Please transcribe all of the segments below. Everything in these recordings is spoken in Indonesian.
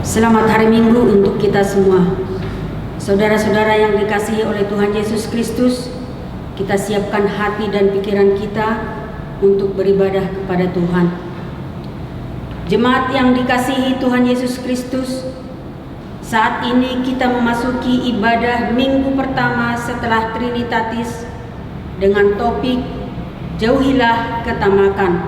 Selamat hari Minggu untuk kita semua. Saudara-saudara yang dikasihi oleh Tuhan Yesus Kristus, kita siapkan hati dan pikiran kita untuk beribadah kepada Tuhan. Jemaat yang dikasihi Tuhan Yesus Kristus, saat ini kita memasuki ibadah minggu pertama setelah Trinitatis dengan topik Jauhilah Ketamakan.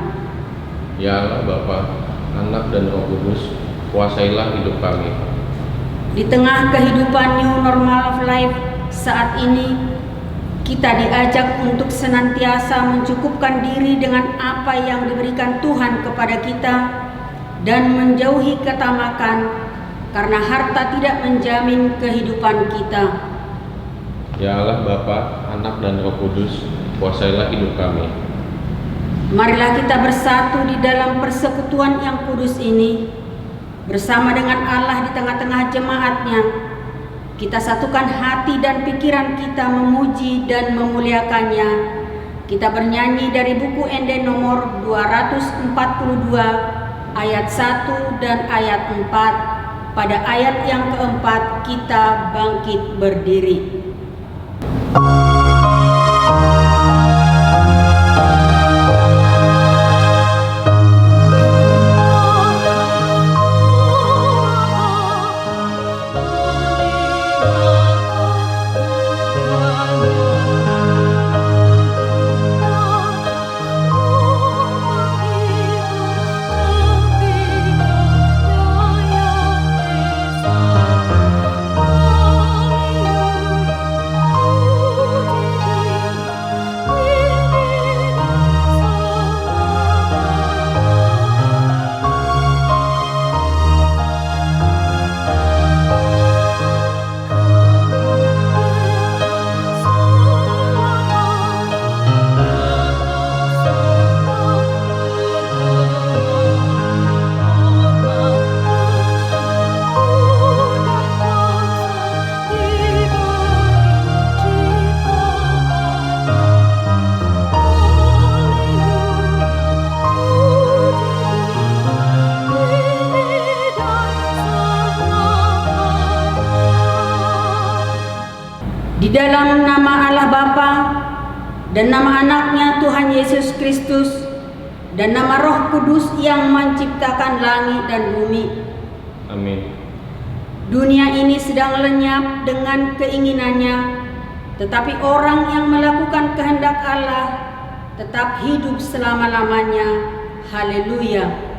Ya Allah Bapa, Anak dan Roh Kudus, kuasailah hidup kami. Di tengah kehidupan new normal of life saat ini, kita diajak untuk senantiasa mencukupkan diri dengan apa yang diberikan Tuhan kepada kita dan menjauhi ketamakan, karena harta tidak menjamin kehidupan kita. Ya Allah Bapa, Anak dan Roh Kudus, kuasailah hidup kami. Marilah kita bersatu di dalam persekutuan yang kudus ini, bersama dengan Allah di tengah-tengah jemaatnya. Kita satukan hati dan pikiran kita memuji dan memuliakannya. Kita bernyanyi dari buku Ende nomor 242 ayat 1 dan ayat 4. Pada ayat yang keempat kita bangkit berdiri. Di dalam nama Allah Bapa dan nama anaknya Tuhan Yesus Kristus dan nama Roh Kudus yang menciptakan langit dan bumi. Amin. Dunia ini sedang lenyap dengan keinginannya, tetapi orang yang melakukan kehendak Allah tetap hidup selama-lamanya. Haleluya.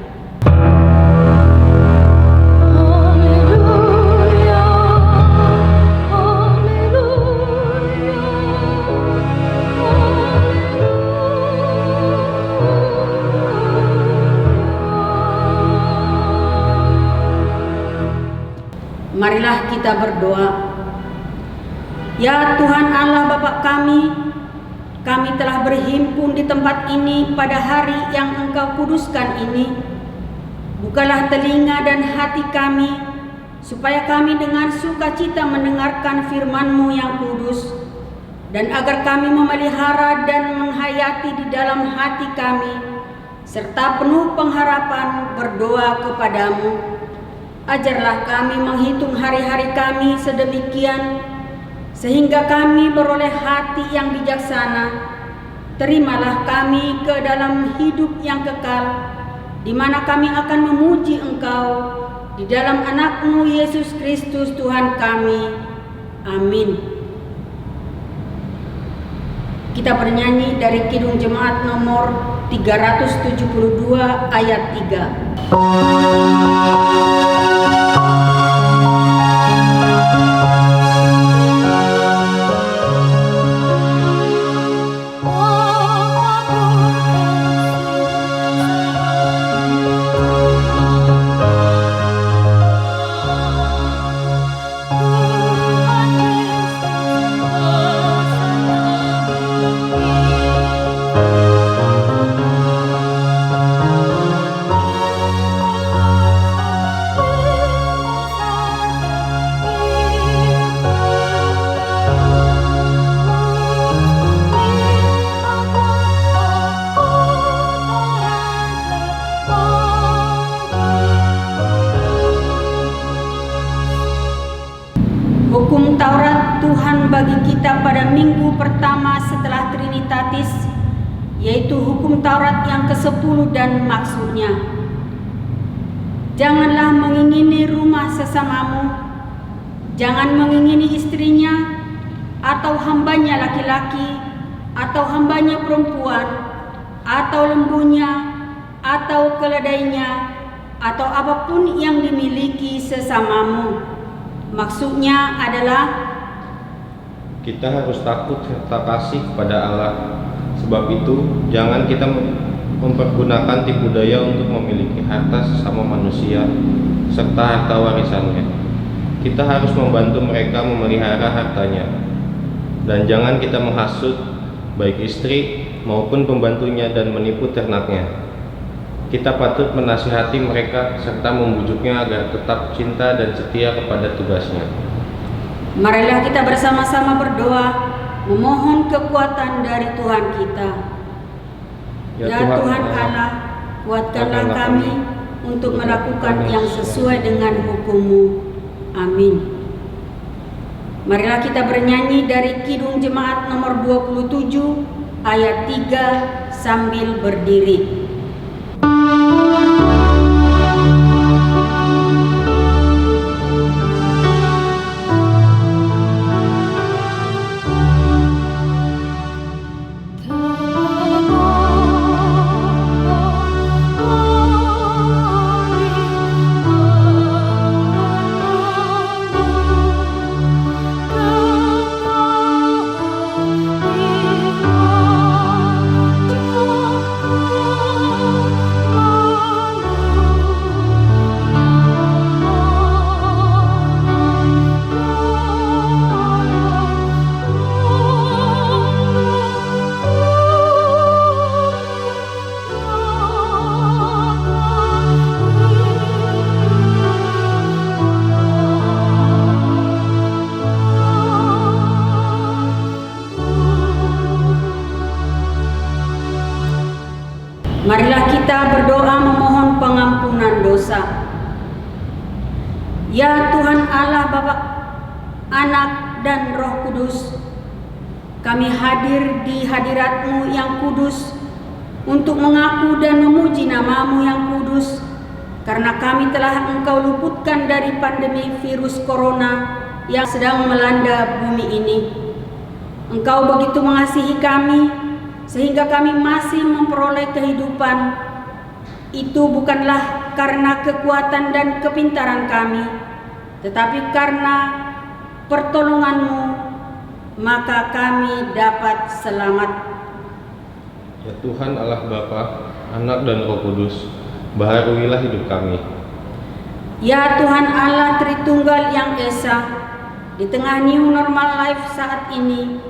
Marilah kita berdoa. Ya Tuhan Allah Bapa kami telah berhimpun di tempat ini pada hari yang Engkau kuduskan ini. Bukalah telinga dan hati kami, supaya kami dengan sukacita mendengarkan firman-Mu yang kudus, dan agar kami memelihara dan menghayati di dalam hati kami, serta penuh pengharapan berdoa kepadamu. Ajarlah kami menghitung hari-hari kami sedemikian, sehingga kami beroleh hati yang bijaksana. Terimalah kami ke dalam hidup yang kekal, di mana kami akan memuji Engkau di dalam anak-Mu Yesus Kristus Tuhan kami. Amin. Kita bernyanyi dari Kidung Jemaat nomor 372 ayat 3. kita pada minggu pertama setelah Trinitatis, yaitu hukum Taurat yang ke-10 dan maksudnya. Janganlah mengingini rumah sesamamu, jangan mengingini istrinya, atau hambanya laki-laki, atau hambanya perempuan, atau lembunya, atau keledainya, atau apapun yang dimiliki sesamamu. Maksudnya adalah kita harus takut serta kasih kepada Allah. Sebab itu, jangan kita mempergunakan tipu daya untuk memiliki harta sesama manusia serta harta warisannya. Kita harus membantu mereka memelihara hartanya. Dan jangan kita menghasut baik istri maupun pembantunya dan menipu ternaknya. Kita patut menasihati mereka serta membujuknya agar tetap cinta dan setia kepada tugasnya. marilah kita bersama-sama berdoa, memohon kekuatan dari Tuhan kita. Ya Tuhan Allah, kuatkanlah kami untuk melakukan yang sesuai dengan hukum-Mu. Amin. Marilah kita bernyanyi dari Kidung Jemaat nomor 27 ayat 3 sambil berdiri. Marilah kita berdoa memohon pengampunan dosa. Ya Tuhan Allah Bapa, Anak dan Roh Kudus, kami hadir di hadirat-Mu yang kudus untuk mengaku dan memuji nama-Mu yang kudus, karena kami telah Engkau luputkan dari pandemi virus corona yang sedang melanda bumi ini. Engkau begitu mengasihi kami sehingga kami masih memperoleh kehidupan. Itu bukanlah karena kekuatan dan kepintaran kami, tetapi karena pertolongan-Mu, maka kami dapat selamat. Ya Tuhan Allah Bapa, Anak dan Roh Kudus, baharuilah hidup kami. Ya Tuhan Allah Tritunggal yang Esa, di tengah new normal life saat ini,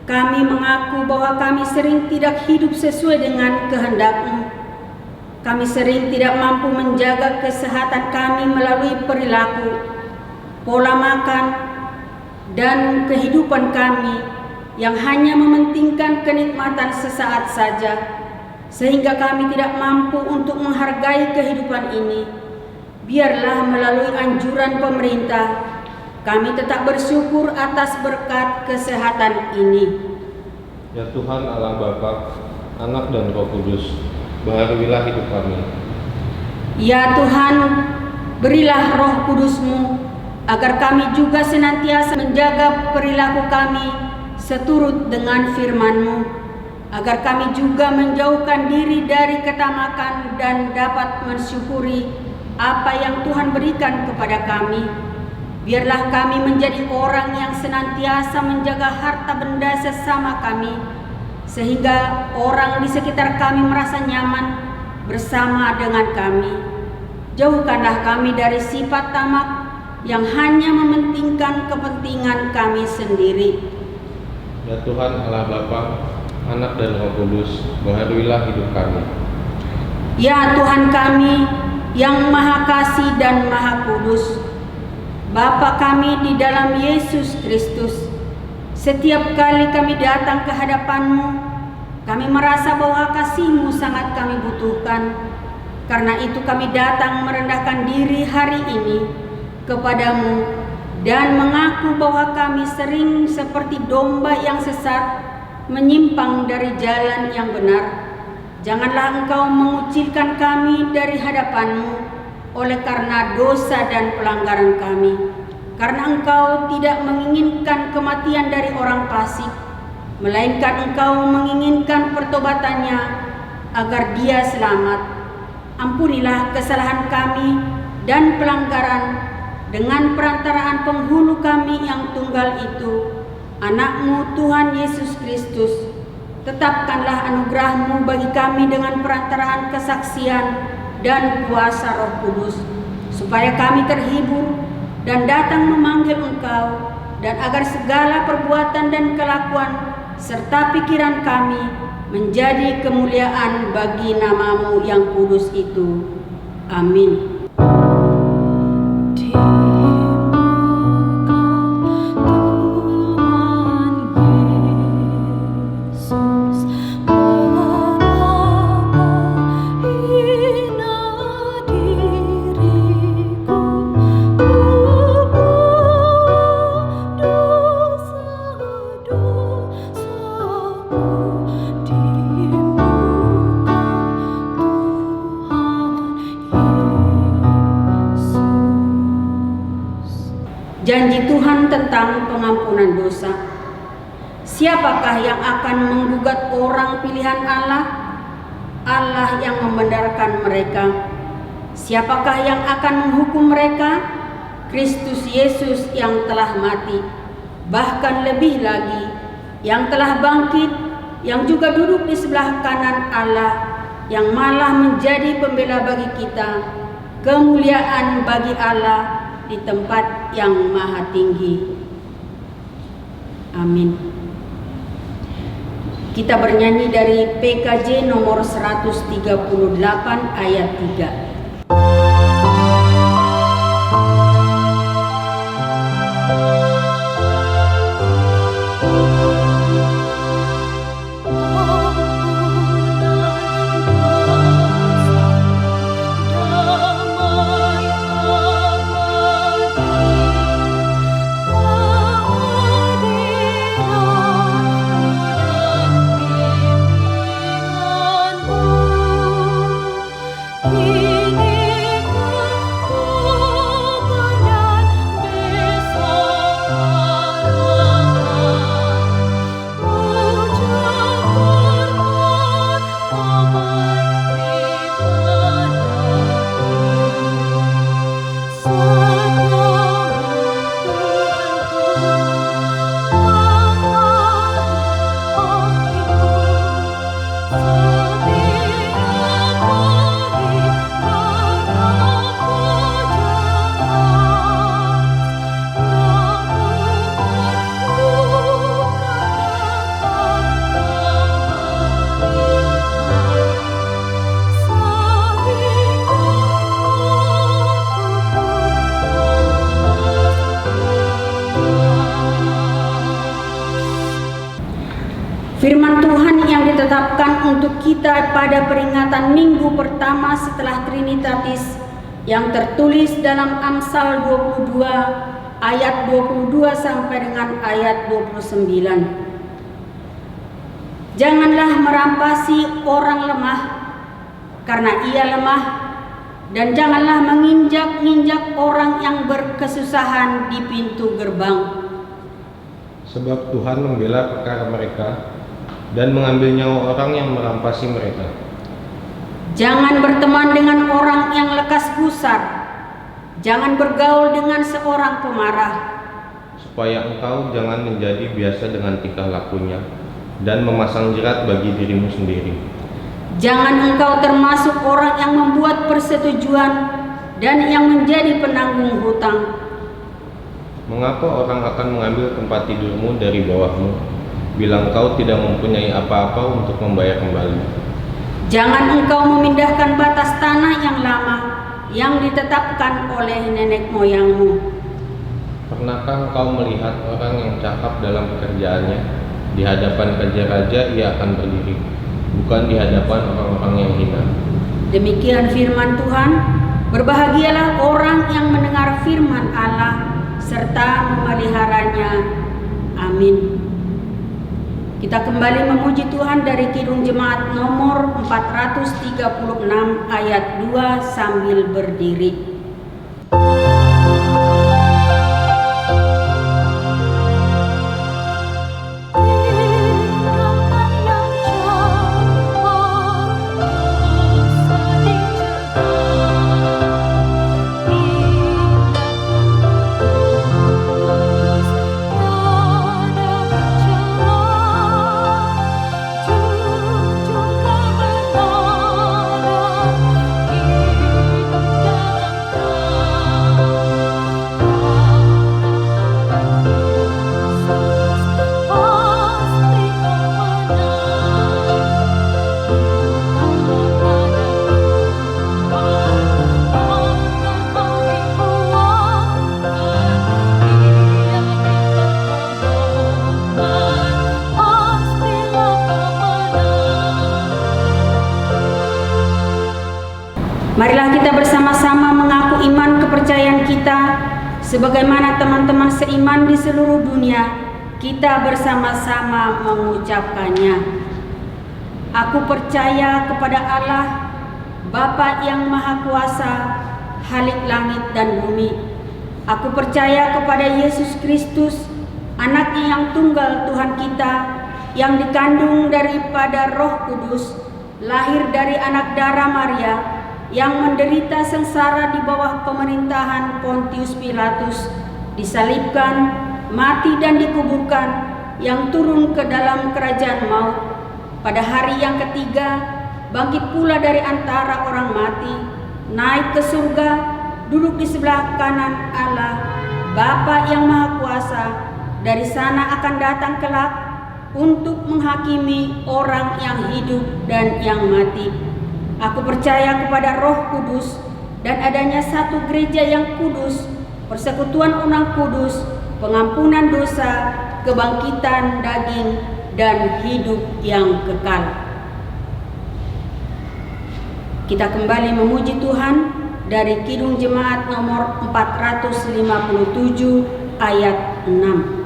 kami mengaku bahwa kami sering tidak hidup sesuai dengan kehendak-Mu. Kami sering tidak mampu menjaga kesehatan kami melalui perilaku, pola makan, dan kehidupan kami yang hanya mementingkan kenikmatan sesaat saja, sehingga kami tidak mampu untuk menghargai kehidupan ini. Biarlah melalui anjuran pemerintah, kami tetap bersyukur atas berkat kesehatan ini. Ya Tuhan Allah Bapa, Anak dan Roh Kudus, baharuilah hidup kami. Ya Tuhan, berilah Roh Kudus-Mu agar kami juga senantiasa menjaga perilaku kami seturut dengan firman-Mu, agar kami juga menjauhkan diri dari ketamakan dan dapat mensyukuri apa yang Tuhan berikan kepada kami. Biarlah kami menjadi orang yang senantiasa menjaga harta benda sesama kami, sehingga orang di sekitar kami merasa nyaman bersama dengan kami. Jauhkanlah kami dari sifat tamak yang hanya mementingkan kepentingan kami sendiri. Ya Tuhan Allah Bapa, Anak dan Roh Kudus, baharuilah hidup kami. Ya Tuhan kami yang Maha Kasih dan Maha Kudus, Bapa kami di dalam Yesus Kristus, setiap kali kami datang ke hadapan-Mu, kami merasa bahwa kasih-Mu sangat kami butuhkan. Karena itu kami datang merendahkan diri hari ini kepadamu dan mengaku bahwa kami sering seperti domba yang sesat, menyimpang dari jalan yang benar. Janganlah Engkau mengucilkan kami dari hadapan-Mu oleh karena dosa dan pelanggaran kami. Karena Engkau tidak menginginkan kematian dari orang fasik, melainkan Engkau menginginkan pertobatannya agar dia selamat. Ampunilah kesalahan kami dan pelanggaran dengan perantaraan penghulu kami yang tunggal itu, Anak-Mu Tuhan Yesus Kristus. Tetapkanlah anugerah-Mu bagi kami dengan perantaraan kesaksian dan kuasa Roh Kudus, supaya kami terhibur dan datang memanggil Engkau, dan agar segala perbuatan dan kelakuan serta pikiran kami menjadi kemuliaan bagi nama-Mu yang kudus itu. Amin. Janji Tuhan tentang pengampunan dosa. Siapakah yang akan menggugat orang pilihan Allah? Allah yang membenarkan mereka. Siapakah yang akan menghukum mereka? Kristus Yesus yang telah mati, bahkan lebih lagi, yang telah bangkit, yang juga duduk di sebelah kanan Allah, yang malah menjadi pembela bagi kita. Kemuliaan bagi Allah di tempat yang maha tinggi. Amin. Kita bernyanyi dari PKJ nomor 138 ayat 3. Firman Tuhan yang ditetapkan untuk kita pada peringatan minggu pertama setelah Trinitatis yang tertulis dalam Amsal 22 ayat 22 sampai dengan ayat 29. Janganlah merampasi orang lemah karena ia lemah, dan janganlah menginjak-injak orang yang berkesusahan di pintu gerbang. Sebab Tuhan membela perkara mereka dan mengambil nyawa orang yang merampasi mereka. Jangan berteman dengan orang yang lekas gusar. Jangan bergaul dengan seorang pemarah. Supaya engkau jangan menjadi biasa dengan tingkah lakunya dan memasang jerat bagi dirimu sendiri. Jangan engkau termasuk orang yang membuat persetujuan dan yang menjadi penanggung hutang. Mengapa orang akan mengambil tempat tidurmu dari bawahmu, bila engkau tidak mempunyai apa-apa untuk membayar kembali? Jangan engkau memindahkan batas tanah yang lama yang ditetapkan oleh nenek moyangmu. Pernahkah engkau melihat orang yang cakap dalam pekerjaannya? Di hadapan raja-raja ia akan berdiri, bukan di hadapan orang-orang yang hina. Demikian firman Tuhan. Berbahagialah orang yang mendengar firman Allah serta memeliharanya. Amin. Kita kembali memuji Tuhan dari Kidung Jemaat nomor 436 ayat 2 sambil berdiri. Marilah kita bersama-sama mengaku iman kepercayaan kita sebagaimana teman-teman seiman di seluruh dunia. Kita bersama-sama mengucapkannya. Aku percaya kepada Allah, Bapa yang Maha Kuasa, Khalik langit dan bumi. Aku percaya kepada Yesus Kristus, Anaknya yang tunggal Tuhan kita, yang dikandung daripada Roh Kudus, lahir dari anak darah Maria, yang menderita sengsara di bawah pemerintahan Pontius Pilatus, disalibkan, mati dan dikuburkan, yang turun ke dalam kerajaan maut. Pada hari yang ketiga, bangkit pula dari antara orang mati, naik ke surga, duduk di sebelah kanan Allah, Bapa yang Maha Kuasa. Dari sana akan datang kelak untuk menghakimi orang yang hidup dan yang mati. Aku percaya kepada Roh Kudus dan adanya satu gereja yang kudus, persekutuan umat kudus, pengampunan dosa, kebangkitan daging, dan hidup yang kekal. Kita kembali memuji Tuhan dari Kidung Jemaat nomor 457 ayat 6.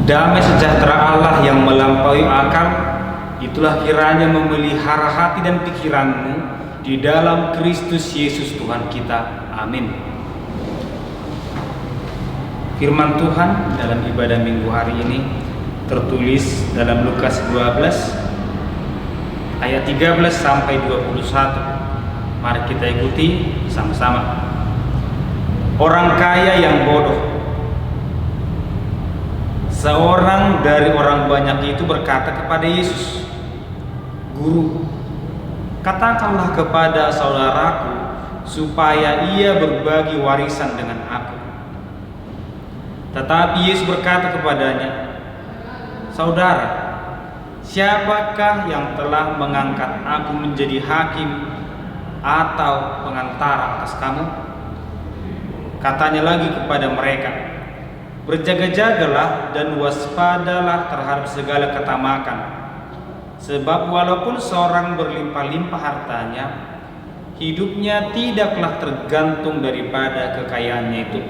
Damai sejahtera Allah yang melampaui akal, itulah kiranya memelihara hati dan pikiranmu di dalam Kristus Yesus Tuhan kita. Amin. Firman Tuhan dalam ibadah minggu hari ini tertulis dalam Lukas 12 ayat 13 sampai 21. Mari kita ikuti sama-sama. Orang kaya yang bodoh. Seorang dari orang banyak itu berkata kepada Yesus, "Guru, katakanlah kepada saudaraku supaya ia berbagi warisan dengan aku." Tetapi Yesus berkata kepadanya, "Saudara, siapakah yang telah mengangkat aku menjadi hakim atau pengantara atas kamu?" Katanya lagi kepada mereka, "Berjaga-jagalah dan waspadalah terhadap segala ketamakan. Sebab walaupun seorang berlimpah-limpah hartanya, hidupnya tidaklah tergantung daripada kekayaannya itu."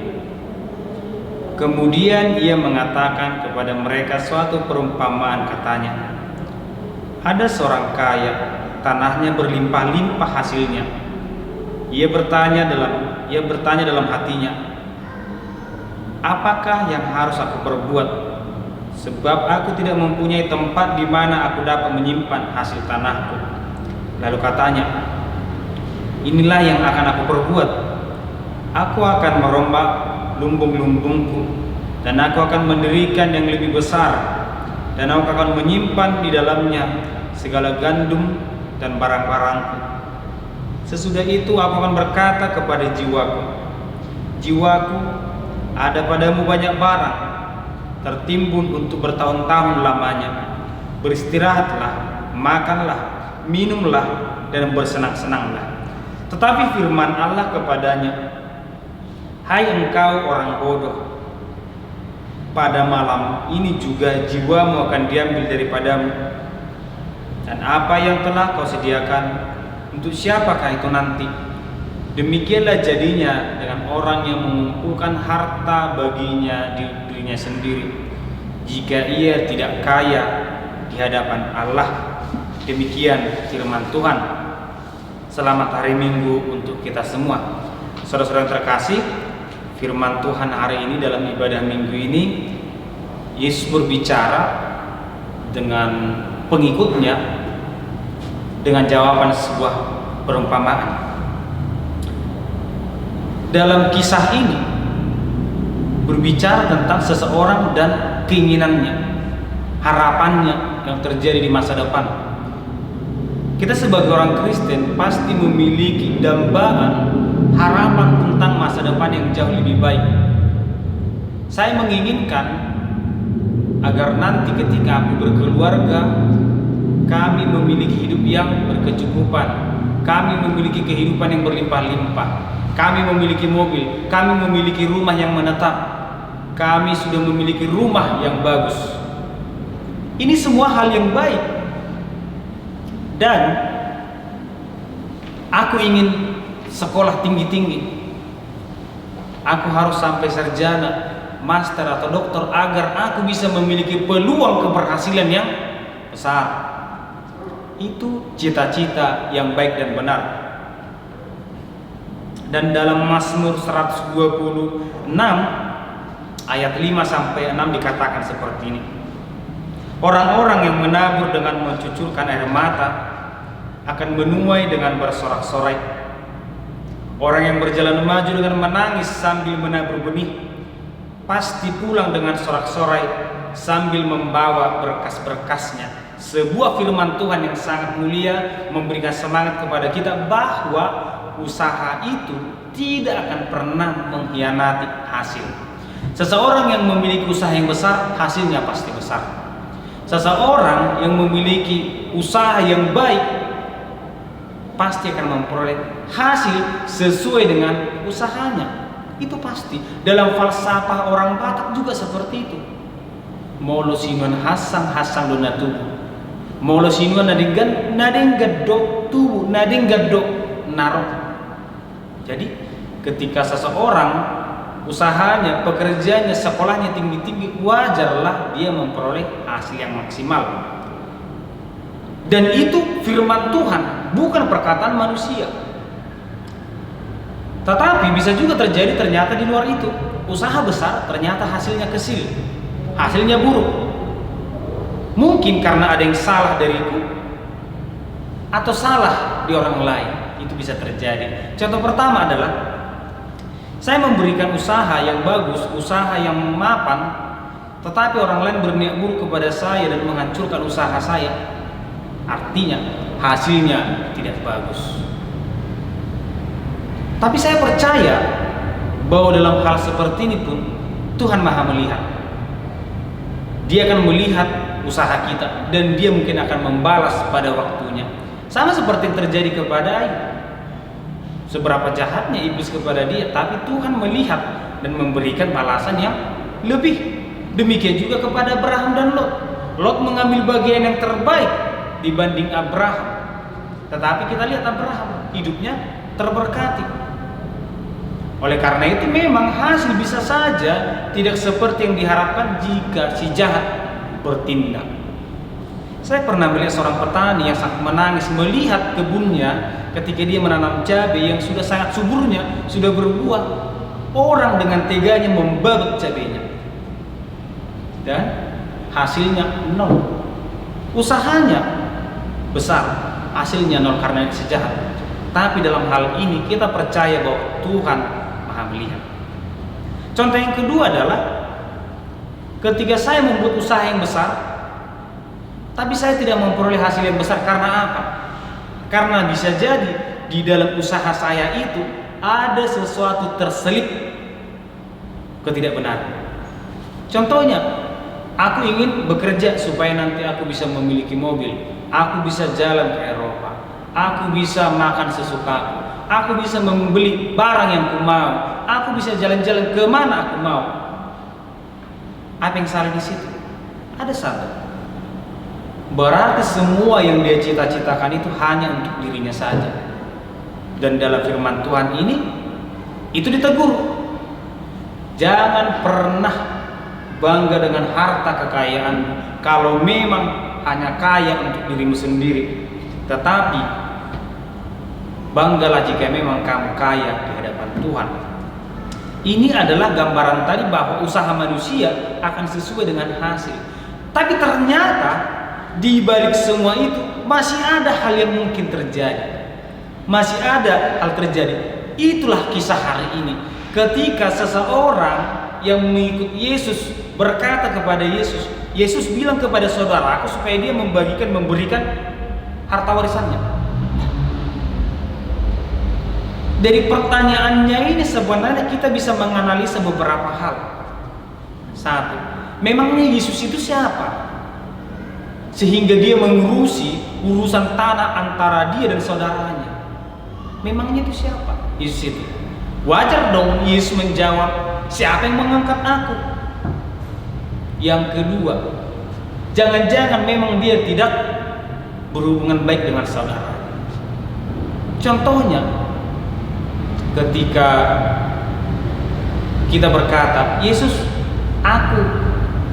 Kemudian ia mengatakan kepada mereka suatu perumpamaan, katanya, "Ada seorang kaya, tanahnya berlimpah-limpah hasilnya. Ia bertanya dalam hatinya, apakah yang harus aku perbuat? Sebab aku tidak mempunyai tempat di mana aku dapat menyimpan hasil tanahku." Lalu katanya, inilah yang akan aku perbuat. Aku akan merombak lumbung-lumbungku, dan aku akan mendirikan yang lebih besar, dan aku akan menyimpan di dalamnya segala gandum dan barang-barangku. Sesudah itu aku akan berkata kepada jiwaku, jiwaku, ada padamu banyak barang, tertimbun untuk bertahun-tahun lamanya. Beristirahatlah, makanlah, minumlah, dan bersenang-senanglah. Tetapi firman Allah kepadanya, hai engkau orang bodoh, pada malam ini juga jiwamu akan diambil daripadamu. Dan apa yang telah kau sediakan, untuk siapakah itu nanti? Demikianlah jadinya dengan orang yang mengumpulkan harta baginya di dirinya sendiri, jika ia tidak kaya di hadapan Allah. Demikian firman Tuhan. Selamat hari Minggu untuk kita semua. Saudara-saudara yang terkasih, firman Tuhan hari ini dalam ibadah minggu ini, Yesus berbicara dengan pengikutnya dengan jawaban sebuah perumpamaan. Dalam kisah ini berbicara tentang seseorang dan keinginannya, harapannya yang terjadi di masa depan. Kita sebagai orang Kristen pasti memiliki dambaan harapan tentang masa depan yang jauh lebih baik. Saya menginginkan agar nanti ketika aku berkeluarga, kami memiliki hidup yang berkecukupan, kami memiliki kehidupan yang berlimpah-limpah, kami memiliki mobil, kami memiliki rumah yang menetap, kami sudah memiliki rumah yang bagus. Ini semua hal yang baik, dan aku ingin sekolah tinggi-tinggi. Aku harus sampai sarjana, master atau doktor agar aku bisa memiliki peluang keberhasilan yang besar. Itu cita-cita yang baik dan benar. Dan dalam Mazmur 126 ayat 5 sampai 6 dikatakan seperti ini. Orang-orang yang menabur dengan mencucurkan air mata akan menuai dengan bersorak-sorai. Orang yang berjalan maju dengan menangis sambil menabur benih pasti pulang dengan sorak-sorai sambil membawa berkas-berkasnya. Sebuah firman Tuhan yang sangat mulia memberikan semangat kepada kita bahwa usaha itu tidak akan pernah mengkhianati hasil. Seseorang yang memiliki usaha yang besar, hasilnya pasti besar. Seseorang yang memiliki usaha yang baik pasti akan memperoleh hasil sesuai dengan usahanya. Itu pasti. Dalam falsafah orang Batak juga seperti itu. Molo sinuan hasang donatubu. Molo sinuan nadeng gadok tubuh, nadeng gadok narok. Jadi ketika seseorang usahanya, pekerjaannya, sekolahnya tinggi-tinggi, wajarlah dia memperoleh hasil yang maksimal. Dan itu firman Tuhan, bukan perkataan manusia. Tetapi bisa juga terjadi ternyata di luar itu. Usaha besar ternyata hasilnya kecil, hasilnya buruk. Mungkin karena ada yang salah dariku atau salah di orang lain. Itu bisa terjadi. Contoh pertama adalah saya memberikan usaha yang bagus, usaha yang mapan, tetapi orang lain berniat buruk kepada saya dan menghancurkan usaha saya. Artinya hasilnya tidak bagus. Tapi saya percaya bahwa dalam hal seperti ini pun Tuhan Maha melihat. Dia akan melihat usaha kita dan dia mungkin akan membalas pada waktunya. Sama seperti yang terjadi kepada Ayub. Seberapa jahatnya iblis kepada dia, tapi Tuhan melihat dan memberikan balasan yang lebih. Demikian juga kepada Abraham dan Lot. Lot mengambil bagian yang terbaik dibanding Abraham. Tetapi kita lihat Abraham hidupnya terberkati. Oleh karena itu memang hasil bisa saja tidak seperti yang diharapkan jika si jahat bertindak. Saya pernah melihat seorang petani yang sangat menangis melihat kebunnya ketika dia menanam cabai yang sudah sangat suburnya, sudah berbuah. Orang dengan teganya membabat cabainya dan hasilnya nol. Usahanya besar, hasilnya nol karena si jahat. Tapi dalam hal ini kita percaya bahwa Tuhan Maha melihat. Contoh yang kedua adalah ketika saya membuat usaha yang besar, tapi saya tidak memperoleh hasil yang besar karena apa? Karena bisa jadi di dalam usaha saya itu ada sesuatu terselip ketidakbenaran. Contohnya, aku ingin bekerja supaya nanti aku bisa memiliki mobil, aku bisa jalan ke Eropa, aku bisa makan sesukaku, aku bisa membeli barang yang aku mau, aku bisa jalan-jalan kemana aku mau. Apa yang salah di situ? Ada satu. Berarti semua yang dia cita-citakan itu hanya untuk dirinya saja. Dan dalam firman Tuhan ini itu ditegur. Jangan pernah bangga dengan harta kekayaan kalau memang hanya kaya untuk dirimu sendiri. Tetapi banggalah jika memang kamu kaya di hadapan Tuhan. Ini adalah gambaran tadi bahwa usaha manusia akan sesuai dengan hasil. Tapi ternyata di balik semua itu masih ada hal yang mungkin terjadi. Masih ada hal terjadi. Itulah kisah hari ini. Ketika seseorang yang mengikut Yesus berkata kepada Yesus, Yesus bilang kepada saudaraku supaya dia memberikan harta warisannya. Dari pertanyaannya ini sebenarnya kita bisa menganalisa beberapa hal. Satu, memangnya Yesus itu siapa? Sehingga dia mengurusi urusan tanah antara dia dan saudaranya. Memangnya itu siapa? Yesus itu. Wajar dong Yesus menjawab, siapa yang mengangkat aku? Yang kedua, jangan-jangan memang dia tidak berhubungan baik dengan saudara. Contohnya, ketika kita berkata, Yesus, aku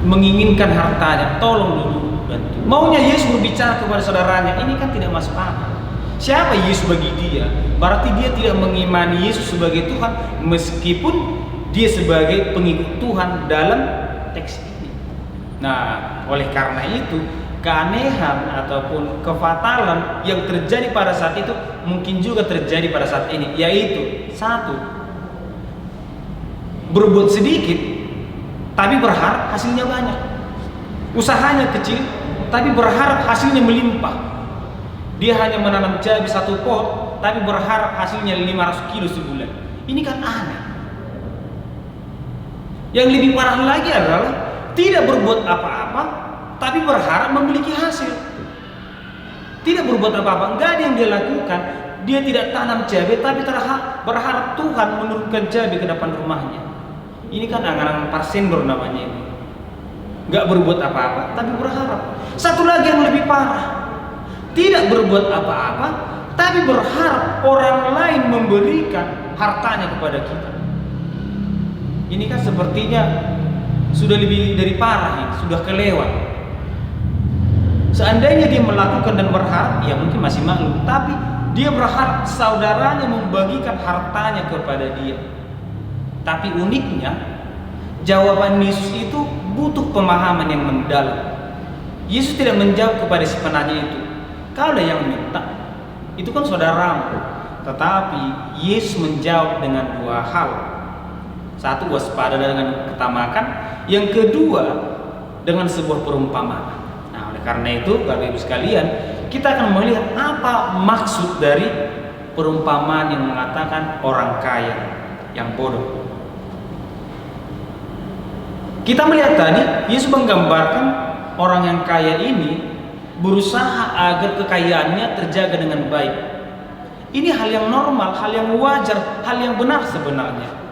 menginginkan hartanya, tolong dulu bantu. Maunya Yesus berbicara kepada saudaranya, ini kan tidak masuk akal. Siapa Yesus bagi dia? Berarti dia tidak mengimani Yesus sebagai Tuhan, meskipun dia sebagai pengikut Tuhan dalam teks ini. Nah, oleh karena itu keanehan ataupun kefatalan yang terjadi pada saat itu mungkin juga terjadi pada saat ini, yaitu satu, berbuat sedikit tapi berharap hasilnya banyak. Usahanya kecil tapi berharap hasilnya melimpah. Dia hanya menanam cabai 1 pot tapi berharap hasilnya 500 kilo sebulan. Ini kan aneh. Yang lebih parah lagi adalah tidak berbuat apa-apa tapi berharap memiliki hasil. Tidak berbuat apa-apa, enggak ada yang dia lakukan. Dia tidak tanam cabai tapi berharap Tuhan menurunkan cabai ke depan rumahnya. Ini kan angan-angan parsendor namanya ini. Enggak berbuat apa-apa tapi berharap. Satu lagi yang lebih parah, tidak berbuat apa-apa tapi berharap orang lain memberikan hartanya kepada kita. Ini kan sepertinya sudah lebih dari parah ini, sudah kelewat. Seandainya dia melakukan dan berharap, ya mungkin masih maklum, tapi dia berharap saudaranya membagikan hartanya kepada dia. Tapi uniknya, jawaban Yesus itu butuh pemahaman yang mendalam. Yesus tidak menjawab kepada si penanya itu, kau lah yang minta, itu kan saudaramu. Tetapi Yesus menjawab dengan 2 hal. Satu, waspada dengan ketamakan. Yang kedua, dengan sebuah perumpamaan. Nah, oleh karena itu, Bapak Ibu sekalian, kita akan melihat apa maksud dari perumpamaan yang mengatakan orang kaya yang bodoh. Kita melihat tadi, Yesus menggambarkan orang yang kaya ini berusaha agar kekayaannya terjaga dengan baik. Ini hal yang normal, hal yang wajar, hal yang benar sebenarnya.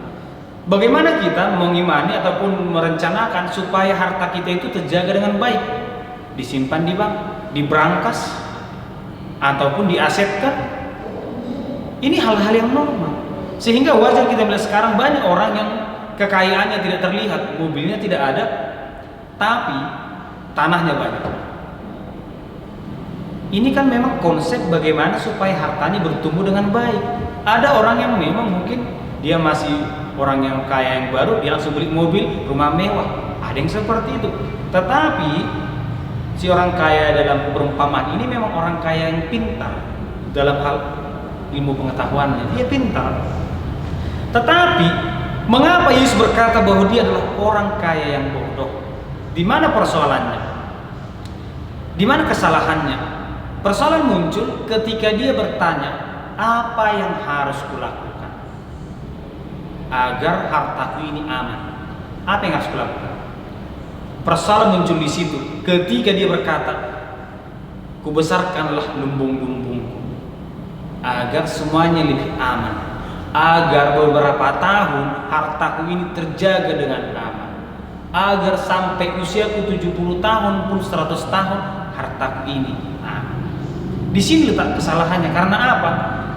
Bagaimana kita mengimani ataupun merencanakan supaya harta kita itu terjaga dengan baik? Disimpan di bank, diberangkas, ataupun diasetkan. Ini hal-hal yang normal. Sehingga wajar kita melihat sekarang banyak orang yang kekayaannya tidak terlihat, mobilnya tidak ada, tapi tanahnya banyak. Ini kan memang konsep bagaimana supaya hartanya bertumbuh dengan baik. Ada orang yang memang mungkin dia masih orang yang kaya yang baru, dia langsung beli mobil, rumah mewah. Ada yang seperti itu. Tetapi Si orang kaya dalam perumpamaan ini memang orang kaya yang pintar dalam hal ilmu pengetahuannya, dia pintar. Tetapi mengapa Yesus berkata bahwa dia adalah orang kaya yang bodoh? Di mana persoalannya? Di mana kesalahannya? Persoalan muncul ketika dia bertanya, apa yang harus kulakukan agar hartaku ini aman? Apa yang harus kulakukan? Persoalan muncul di situ ketika dia berkata, kubesarkanlah lumbung-lumbungku agar semuanya lebih aman, agar beberapa tahun hartaku ini terjaga dengan aman, agar sampai usiaku 70 tahun pun 100 tahun hartaku ini aman. Di sini letak kesalahannya. Karena apa?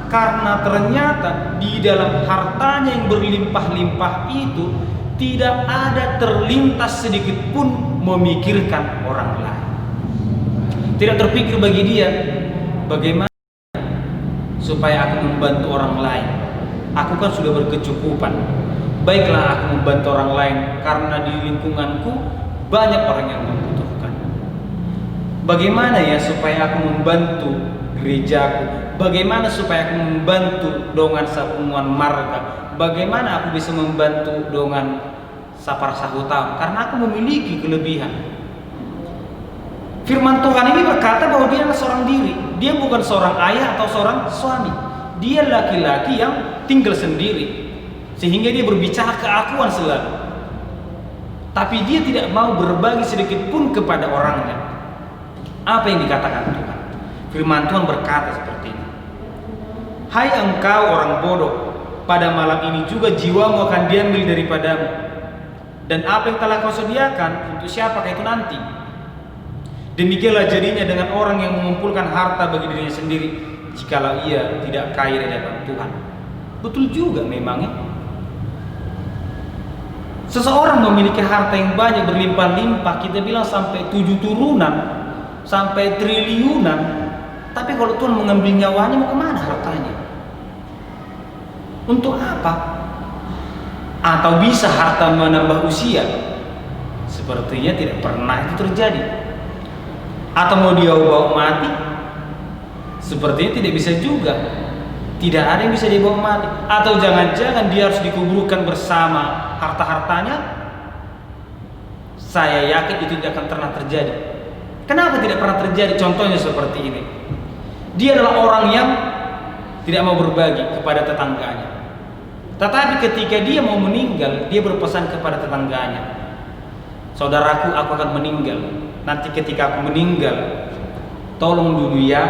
Karena ternyata di dalam hartanya yang berlimpah-limpah itu tidak ada terlintas sedikit pun memikirkan orang lain. Tidak terpikir bagi dia bagaimana supaya aku membantu orang lain. Aku kan sudah berkecukupan. Baiklah aku membantu orang lain karena di lingkunganku banyak orang yang membutuhkan. Bagaimana ya supaya aku membantu gerejaku? Bagaimana supaya aku membantu dengan sapungan marga? Bagaimana aku bisa membantu dengan sapar sahutam? Karena aku memiliki kelebihan. Firman Tuhan ini berkata bahwa dia adalah seorang diri. Dia bukan seorang ayah atau seorang suami. Dia laki-laki yang tinggal sendiri, sehingga dia berbicara keakuan selalu. Tapi dia tidak mau berbagi sedikit pun kepada orangnya. Apa yang dikatakan Tuhan? Firman Tuhan berkata seperti ini. Hai engkau orang bodoh, pada malam ini juga jiwamu akan diambil daripadamu. Dan apa yang telah kau sediakan untuk siapakah itu nanti? Demikianlah jadinya dengan orang yang mengumpulkan harta bagi dirinya sendiri, jikalau ia tidak kaya di hadapan Tuhan. Betul juga memangnya. Seseorang memiliki harta yang banyak berlimpah-limpah, kita bilang sampai 7 turunan, sampai triliunan. Tapi kalau Tuhan mengambil nyawanya, mau kemana hartanya? Untuk apa? Atau bisa harta menambah usia? Sepertinya tidak pernah itu terjadi. Atau mau dia bawa mati? Sepertinya tidak bisa juga. Tidak ada yang bisa dibawa mati. Atau jangan-jangan dia harus dikuburkan bersama harta-hartanya? Saya yakin itu tidak akan pernah terjadi. Kenapa tidak pernah terjadi? Contohnya seperti ini. Dia adalah orang yang tidak mau berbagi kepada tetangganya. Tetapi ketika dia mau meninggal, dia berpesan kepada tetangganya, saudaraku, aku akan meninggal. Nanti ketika aku meninggal, tolong dulu ya,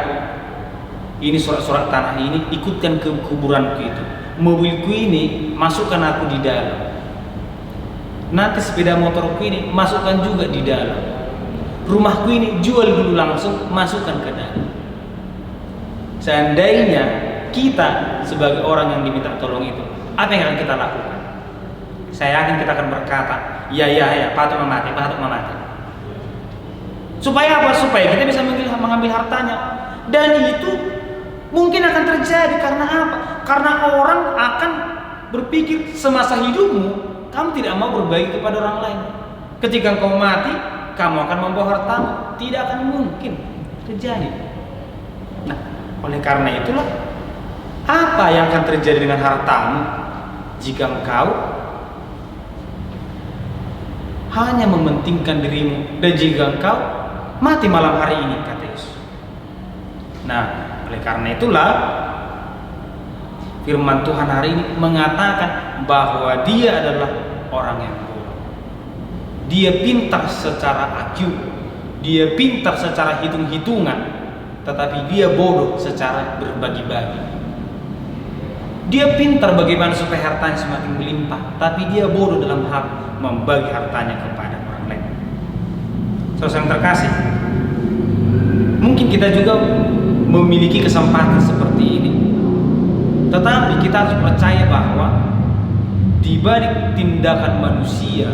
ini surat-surat tanah ini ikutkan ke kuburanku itu. Mobilku ini masukkan aku di dalam. Nanti sepeda motorku ini masukkan juga di dalam. Rumahku ini jual dulu langsung, masukkan ke dalam. Seandainya kita sebagai orang yang diminta tolong itu, apa yang akan kita lakukan? Saya yakin kita akan berkata, ya, patut memati. Supaya apa? Supaya kita bisa mengambil hartanya. Dan itu mungkin akan terjadi karena apa? Karena orang akan berpikir semasa hidupmu, kamu tidak mau berbagi kepada orang lain. Ketika kau mati, kamu akan membawa hartamu. Tidak akan mungkin terjadi. Nah, oleh karena itulah, apa yang akan terjadi dengan hartamu jika engkau hanya mementingkan dirimu, dan jika engkau mati malam hari ini, kata Yesus. Nah, oleh karena itulah firman Tuhan hari ini mengatakan bahwa dia adalah orang yang bodoh. Dia pintar secara IQ, dia pintar secara hitung-hitungan, tetapi dia bodoh secara berbagi-bagi. Dia pintar bagaimana supaya hartanya semakin melimpah, tapi dia bodoh dalam hal membagi hartanya kepada orang lain. Saudara yang terkasih, mungkin kita juga memiliki kesempatan seperti ini, tetapi kita harus percaya bahwa di balik tindakan manusia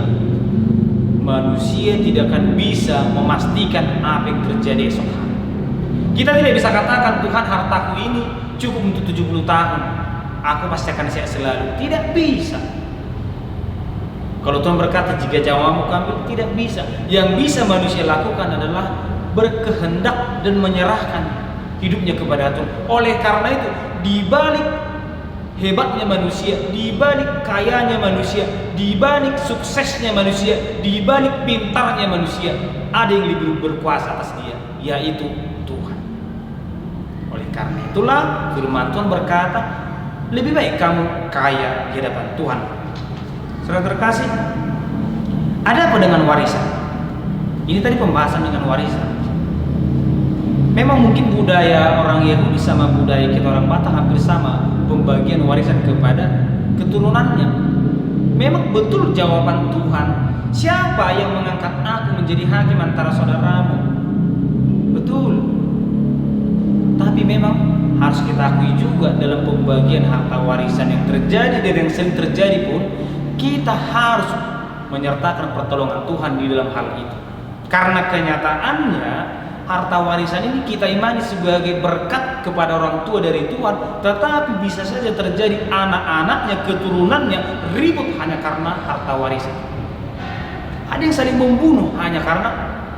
tidak akan bisa memastikan apa yang terjadi esok hari. Kita tidak bisa katakan, Tuhan, hartaku ini cukup untuk 70 tahun, aku pasti akan sehat selalu. Tidak bisa. Kalau Tuhan berkata, jika nyawamu ambil, tidak bisa. Yang bisa manusia lakukan adalah berkehendak dan menyerahkan hidupnya kepada Tuhan. Oleh karena itu, di balik hebatnya manusia, di balik kayanya manusia, di balik suksesnya manusia, di balik pintarnya manusia, ada yang lebih berkuasa atas dia, yaitu Tuhan. Oleh karena itulah firman Tuhan berkata, lebih baik kamu kaya di hadapan Tuhan. Saudara terkasih, ada apa dengan warisan? Ini tadi pembahasan dengan warisan. Memang mungkin budaya orang Yahudi sama budaya kita orang Batak hampir sama, pembagian warisan kepada keturunannya. Memang betul jawaban Tuhan, siapa yang mengangkat aku menjadi hakim antara saudaramu? Betul. Tapi memang harus kita akui juga dalam pembagian harta warisan yang terjadi dan yang sering terjadi pun, kita harus menyertakan pertolongan Tuhan di dalam hal itu. Karena kenyataannya harta warisan ini kita imani sebagai berkat kepada orang tua dari Tuhan, tetapi bisa saja terjadi anak-anaknya, keturunannya ribut hanya karena harta warisan. Ada yang saling membunuh hanya karena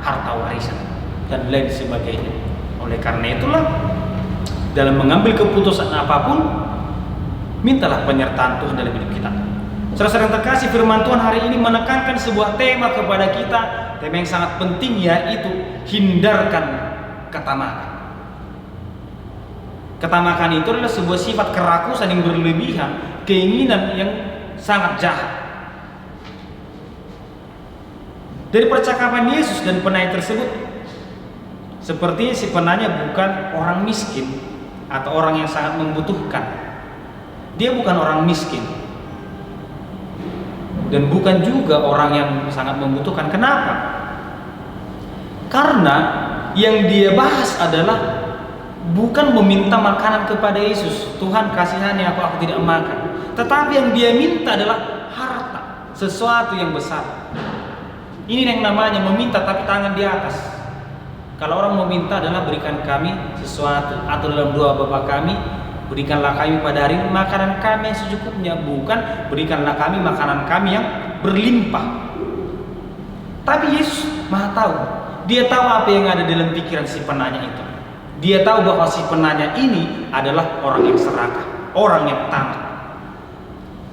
harta warisan dan lain sebagainya. Oleh karena itulah, dalam mengambil keputusan apapun, mintalah penyertaan Tuhan dalam hidup kita. Saudara-saudara yang terkasih, firman Tuhan hari ini menekankan sebuah tema kepada kita, tema yang sangat penting, yaitu hindarkan ketamakan. Ketamakan itu adalah sebuah sifat kerakusan yang berlebihan, keinginan yang sangat jahat. Dari percakapan Yesus dan penanya tersebut, sepertinya si penanya bukan orang miskin atau orang yang sangat membutuhkan. Dia bukan orang miskin dan bukan juga orang yang sangat membutuhkan. Kenapa? Karena yang dia bahas adalah bukan meminta makanan kepada Yesus, Tuhan kasihani aku tidak makan. Tetapi yang dia minta adalah harta, sesuatu yang besar. Ini yang namanya meminta tapi tangan di atas. Kalau orang meminta adalah berikan kami sesuatu, atau dalam doa Bapa kami, berikanlah kami pada hari ini makanan kami yang secukupnya, bukan berikanlah kami makanan kami yang berlimpah. Tapi Yesus Maha tahu. Dia tahu apa yang ada dalam pikiran si penanya itu. Dia tahu bahwa si penanya ini adalah orang yang serakah, orang yang tamak.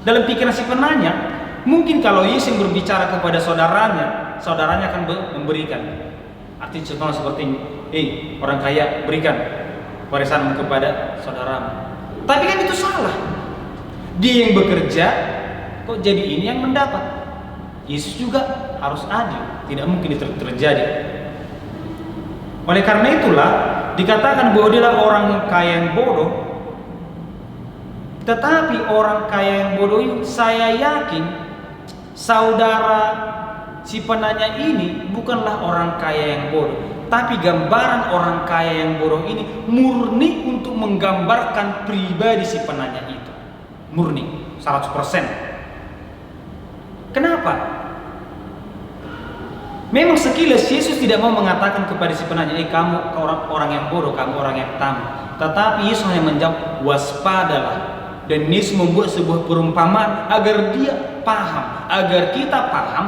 Dalam pikiran si penanya, mungkin kalau Yesus berbicara kepada saudaranya, saudaranya akan memberikan. Artinya contohnya seperti ini, orang kaya berikan warisanmu kepada saudaramu. Tapi kan itu salah. Dia yang bekerja, kok jadi ini yang mendapat? Yesus juga harus adil, tidak mungkin itu terjadi. Oleh karena itulah dikatakan bahwa dia adalah orang kaya yang bodoh. Tetapi orang kaya yang bodoh ini, saya yakin saudara si penanya ini bukanlah orang kaya yang bodoh, tapi gambaran orang kaya yang bodoh ini murni untuk menggambarkan pribadi si penanya itu. Murni, 100%. Kenapa? Memang sekilas Yesus tidak mau mengatakan kepada si penanya, kamu orang yang bodoh, kamu orang yang tamak. Tetapi Yesus hanya menjawab, waspadalah. Dan Yesus membuat sebuah perumpamaan agar dia paham, agar kita paham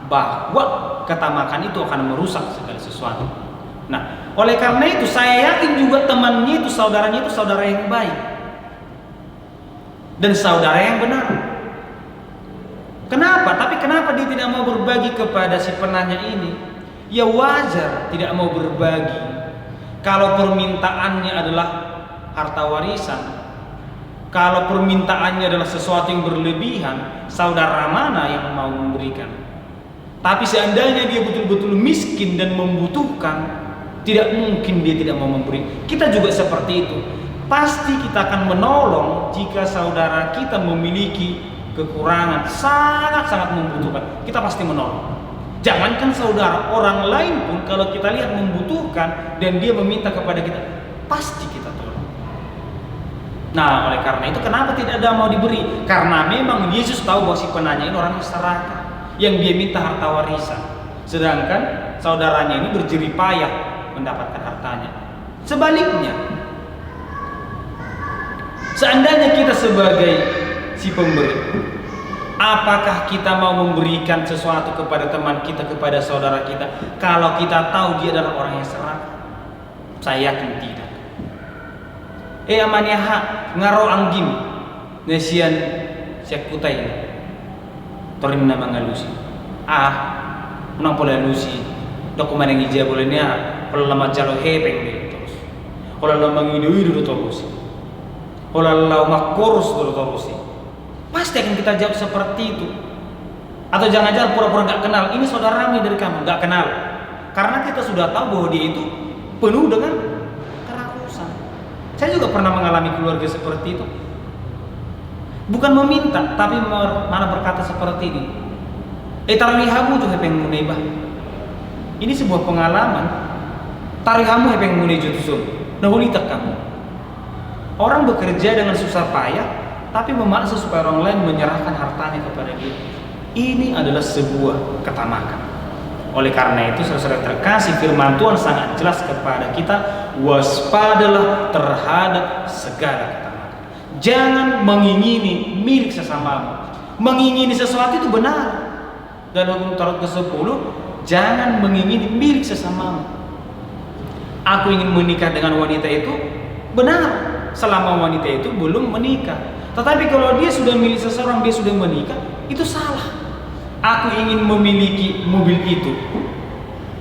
bahwa ketamakan itu akan merusak segala sesuatu. Nah, oleh karena itu saya yakin juga temannya itu, saudaranya itu saudara yang baik dan saudara yang benar. Kenapa? Tapi kenapa dia tidak mau berbagi kepada si penanya ini? Ya wajar tidak mau berbagi kalau permintaannya adalah harta warisan. Kalau permintaannya adalah sesuatu yang berlebihan, saudara mana yang mau memberikan? Tapi seandainya dia betul-betul miskin dan membutuhkan, tidak mungkin dia tidak mau memberi. Kita juga seperti itu. Pasti kita akan menolong jika saudara kita memiliki kekurangan, sangat-sangat membutuhkan. Kita pasti menolong. Jangankan saudara, orang lain pun kalau kita lihat membutuhkan dan dia meminta kepada kita, pasti kita tolong. Nah, oleh karena itu kenapa tidak ada mau diberi? Karena memang Yesus tahu bahwa si penanya ini orang serakah, yang dia minta harta warisan, sedangkan saudaranya ini berjerih payah mendapatkan hartanya. Sebaliknya, seandainya kita sebagai si pemberi, Apakah kita mau memberikan sesuatu kepada teman kita, kepada saudara kita, kalau kita tahu dia adalah orang yang serakah? Saya yakin tidak. Amaniaha ngaro anggim nesian siak kutai torin na mga lusi. Unang pola lusi dokumen yang ija bolehnya pola lama jalo hepeng terus. Pola lama ngidu terus. Pola lama korus terus. Pasti akan kita jawab seperti itu. Atau jangan-jangan pura-pura nggak kenal. Ini saudara kami dari kamu nggak kenal. Karena kita sudah tahu bahwa dia itu penuh dengan kerakusan. Saya juga pernah mengalami keluarga seperti itu. Bukan meminta, tapi malah berkata seperti ini. Tarlihamu juga pengen munibah. Ini sebuah pengalaman. Tarihamu pengen munibah tusun. Nahulitak kamu. Orang bekerja dengan susah payah, tapi memaksa supaya orang lain menyerahkan hartanya kepada dia. Ini adalah sebuah ketamakan. Oleh karena itu, saudara terkasih, firman Tuhan sangat jelas kepada kita, waspadalah terhadap segala ketamakan. Jangan mengingini milik sesamamu. Mengingini sesuatu itu benar. Dalam hukum Taurat ke-10, jangan mengingini milik sesamamu. Aku ingin menikah dengan wanita itu, benar, selama wanita itu belum menikah. Tetapi kalau dia sudah milik seseorang, dia sudah menikah, itu salah. Aku ingin memiliki mobil itu.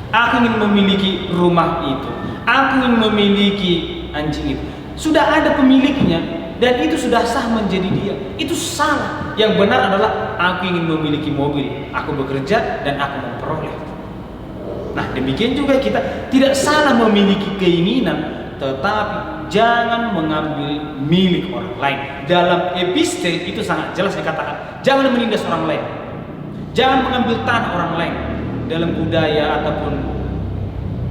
Aku ingin memiliki rumah itu. Aku ingin memiliki anjing itu. Sudah ada pemiliknya dan itu sudah sah menjadi dia. Itu salah. Yang benar adalah aku ingin memiliki mobil. Aku bekerja dan aku memperoleh. Nah, demikian juga kita tidak salah memiliki keinginan, tetapi jangan mengambil milik orang lain. Dalam epistel itu sangat jelas dikatakan, jangan menindas orang lain. Jangan mengambil tanah orang lain. Dalam budaya ataupun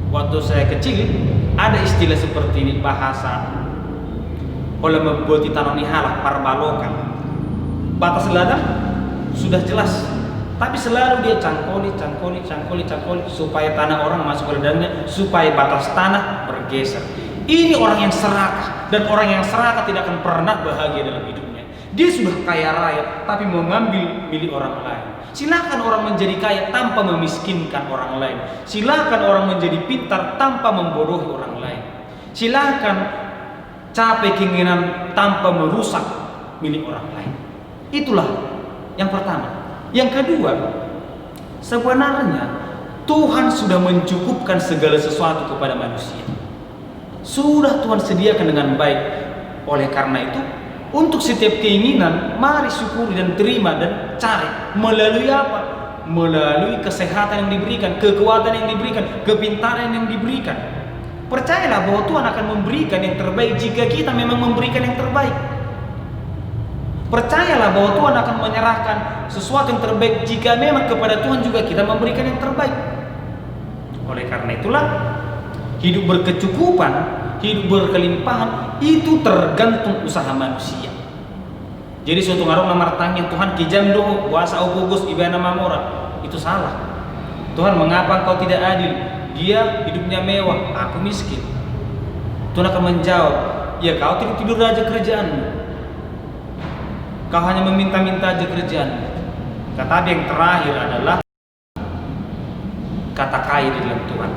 waktu saya kecil ada istilah seperti ini, bahasa oleh membuat tanah nihalah parbalokan. Batas ladang sudah jelas, tapi selalu dia cangkoli supaya tanah orang masuk ke ladangnya, supaya batas tanah bergeser. Ini orang yang serakah, dan orang yang serakah tidak akan pernah bahagia dalam hidupnya. Dia sudah kaya raya, tapi mengambil milik orang lain. Silakan orang menjadi kaya tanpa memiskinkan orang lain. Silakan orang menjadi pintar tanpa membodohi orang lain. Silakan capai keinginan tanpa merusak milik orang lain. Itulah yang pertama. Yang kedua, sebenarnya Tuhan sudah mencukupkan segala sesuatu kepada manusia. Sudah Tuhan sediakan dengan baik. Oleh karena itu, untuk setiap keinginan, mari syukuri dan terima dan cari. Melalui apa? Melalui kesehatan yang diberikan, kekuatan yang diberikan, kepintaran yang diberikan. Percayalah bahwa Tuhan akan memberikan yang terbaik jika kita memang memberikan yang terbaik. Percayalah bahwa Tuhan akan menyerahkan sesuatu yang terbaik jika memang kepada Tuhan juga kita memberikan yang terbaik. Oleh karena itulah, hidup berkecukupan, hidup berkelimpahan itu tergantung usaha manusia. Jadi suatu ngarong namartang yang Tuhan kijam doh kuasa upugus ibana mamora, itu salah. Tuhan, mengapa engkau tidak adil? Dia hidupnya mewah, aku miskin. Tuhan akan menjawab, ya kau tidur aja kerjaanmu. Kau hanya meminta-minta aja kerjaanmu. Tetapi yang terakhir adalah kata kaya di dalam Tuhan.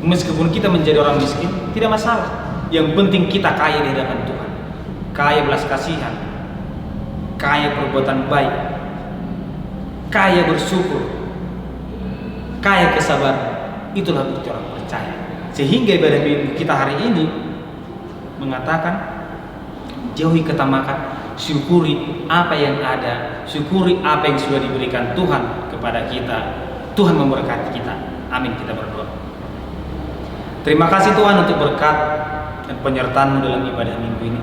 Meskipun kita menjadi orang miskin, tidak masalah. Yang penting kita kaya di hadapan Tuhan. Kaya belas kasihan, kaya perbuatan baik, kaya bersyukur, kaya kesabaran. Itulah bukti orang percaya. Sehingga ibadah minggu kita hari ini mengatakan, jauhi ketamakan, syukuri apa yang ada, syukuri apa yang sudah diberikan Tuhan kepada kita. Tuhan memberkati kita. Amin. Kita berdoa. Terima kasih Tuhan untuk berkat dan penyertaan-Mu dalam ibadah minggu ini.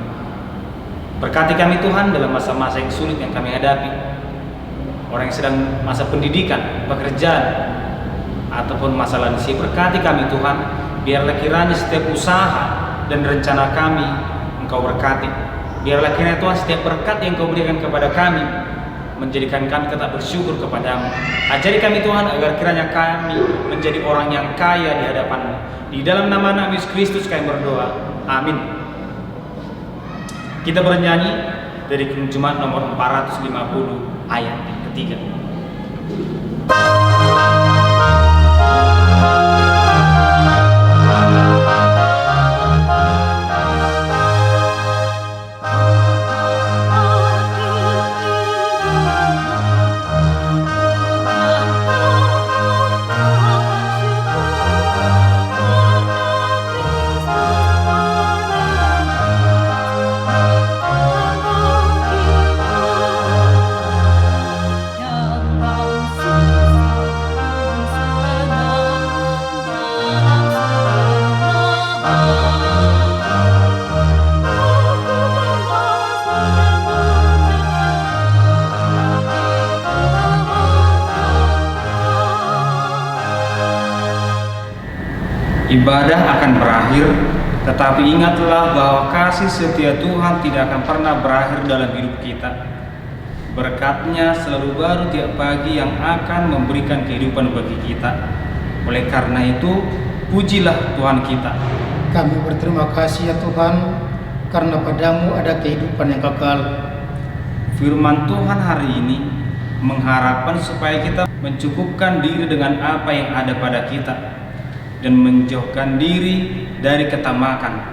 Berkati kami Tuhan dalam masa-masa yang sulit yang kami hadapi. Orang yang sedang masa pendidikan, pekerjaan, ataupun masa lansia, berkati kami Tuhan. Biarlah kiranya setiap usaha dan rencana kami Engkau berkati. Biarlah kiranya Tuhan setiap berkat yang Engkau berikan kepada kami menjadikan kami tetap bersyukur kepadamu. Ajari kami Tuhan agar kiranya kami menjadi orang yang kaya di hadapan-Mu. Di dalam nama Yesus Kristus kami berdoa. Amin. Kita bernyanyi dari Jumat nomor 450 ayat yang ketiga. Ibadah akan berakhir, tetapi ingatlah bahwa kasih setia Tuhan tidak akan pernah berakhir dalam hidup kita. Berkat-Nya selalu baru tiap pagi yang akan memberikan kehidupan bagi kita. Oleh karena itu, pujilah Tuhan kita. Kami berterima kasih ya Tuhan, karena padamu ada kehidupan yang kekal. Firman Tuhan hari ini mengharapkan supaya kita mencukupkan diri dengan apa yang ada pada kita dan menjauhkan diri dari ketamakan,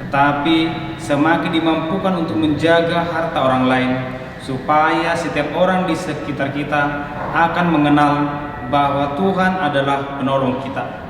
tetapi semakin dimampukan untuk menjaga harta orang lain, supaya setiap orang di sekitar kita akan mengenal bahwa Tuhan adalah penolong kita.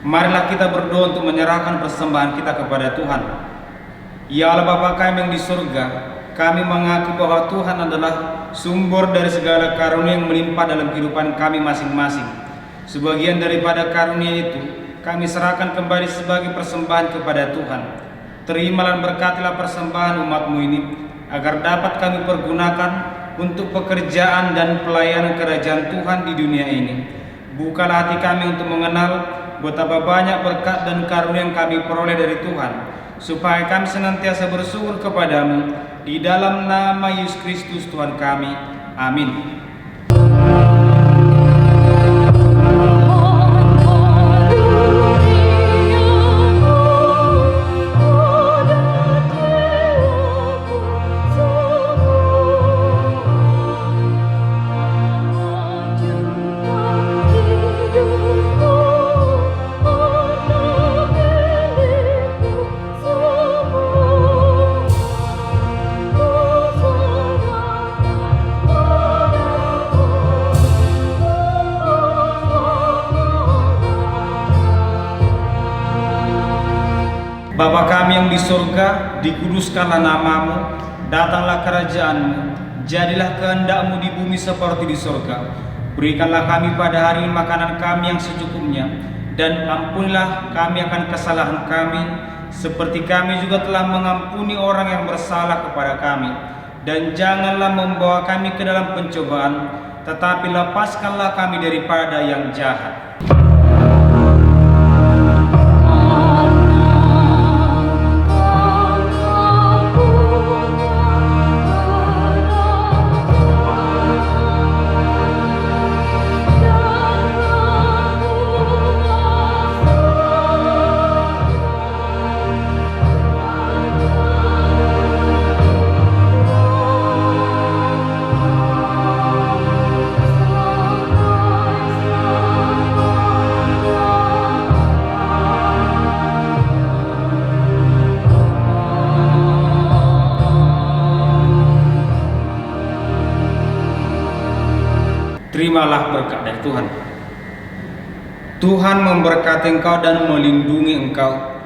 Marilah kita berdoa untuk menyerahkan persembahan kita kepada Tuhan. Ya Allah Bapa kami yang di surga, kami mengaku bahwa Tuhan adalah sumber dari segala karunia yang melimpah dalam kehidupan kami masing-masing. Sebagian daripada karunia itu kami serahkan kembali sebagai persembahan kepada Tuhan. Terimalah dan berkatilah persembahan umat-Mu ini, agar dapat kami pergunakan untuk pekerjaan dan pelayanan kerajaan Tuhan di dunia ini. Bukalah hati kami untuk mengenal betapa banyak berkat dan karunia yang kami peroleh dari Tuhan, supaya kami senantiasa bersyukur kepadamu, di dalam nama Yesus Kristus Tuhan kami. Amin. Bapa kami yang di surga, dikuduskanlah nama-Mu, datanglah kerajaan-Mu, jadilah kehendak-Mu di bumi seperti di surga. Berikanlah kami pada hari ini makanan kami yang secukupnya, dan ampunilah kami akan kesalahan kami, seperti kami juga telah mengampuni orang yang bersalah kepada kami. Dan janganlah membawa kami ke dalam pencobaan, tetapi lepaskanlah kami daripada yang jahat. terimalah berkat dari Tuhan. Tuhan memberkati engkau dan melindungi engkau.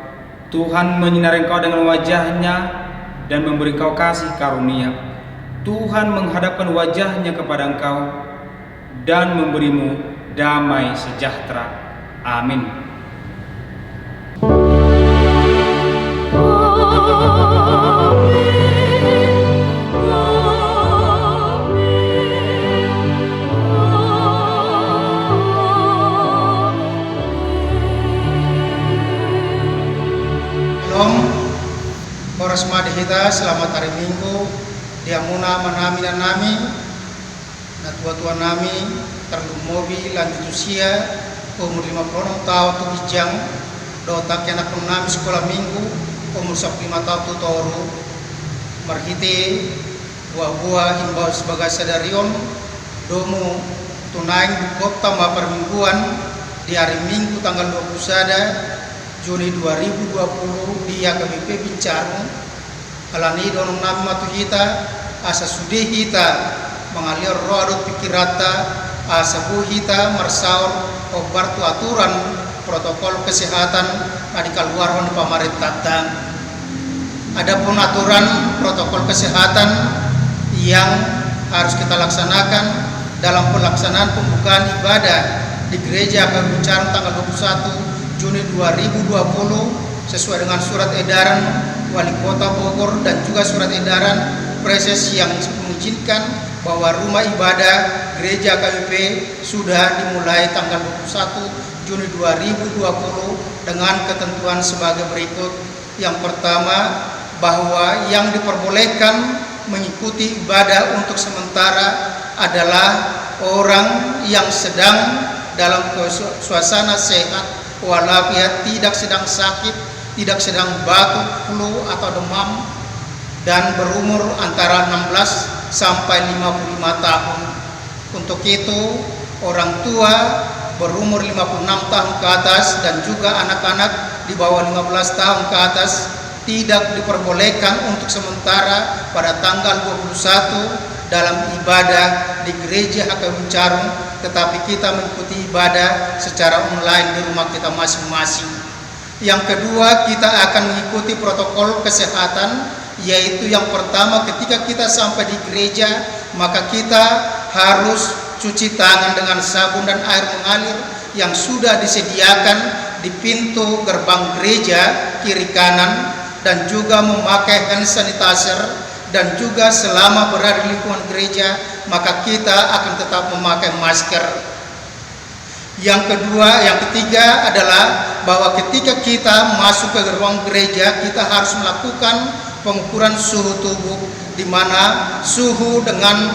Tuhan menyinari engkau dengan wajah-Nya dan memberi engkau kasih karunia. Tuhan menghadapkan wajah-Nya kepada engkau dan memberimu damai sejahtera. Amin. Oras madhita selamat hari Minggu diamuna manami dan nami na tua-tua nami terlalu mobi lanjut usia umur 50 tahun tu bijang dotak anak nami sekolah minggu umur 15 tahun tu toru marhite buah-buah himbau sebagai sadarion domu tunaing di kota ma permingguan di hari Minggu tanggal 21 Juni 2020 dia KBP Bincaru alani donong nami matu hita asa sudi hita mengalir roh pikirata asa bu hita marsaur obar tu aturan protokol kesehatan di keluaran pamarentah. Adapun aturan protokol kesehatan yang harus kita laksanakan dalam pelaksanaan pembukaan ibadah di gereja KBP Bincaru tanggal 21 Juni 2020 sesuai dengan surat edaran Wali Kota Bogor dan juga surat edaran Preses yang mengizinkan bahwa rumah ibadah gereja KBP sudah dimulai tanggal 21 Juni 2020 dengan ketentuan sebagai berikut. Yang pertama, bahwa yang diperbolehkan mengikuti ibadah untuk sementara adalah orang yang sedang dalam suasana sehat walafiat, tidak sedang sakit, tidak sedang batuk, flu atau demam, dan berumur antara 16 sampai 55 tahun. Untuk itu, orang tua berumur 56 tahun ke atas dan juga anak-anak di bawah 15 tahun ke atas tidak diperbolehkan untuk sementara pada tanggal 21 dalam ibadah di gereja HKBP Bincaru, tetapi kita mengikuti ibadah secara online di rumah kita masing-masing. Yang kedua, kita akan mengikuti protokol kesehatan, yaitu yang pertama, ketika kita sampai di gereja maka kita harus cuci tangan dengan sabun dan air mengalir yang sudah disediakan di pintu gerbang gereja kiri kanan, dan juga memakai hand sanitizer. Dan juga selama berada di lingkungan gereja maka kita akan tetap memakai masker. Yang ketiga adalah bahwa ketika kita masuk ke ruang gereja kita harus melakukan pengukuran suhu tubuh, di mana suhu dengan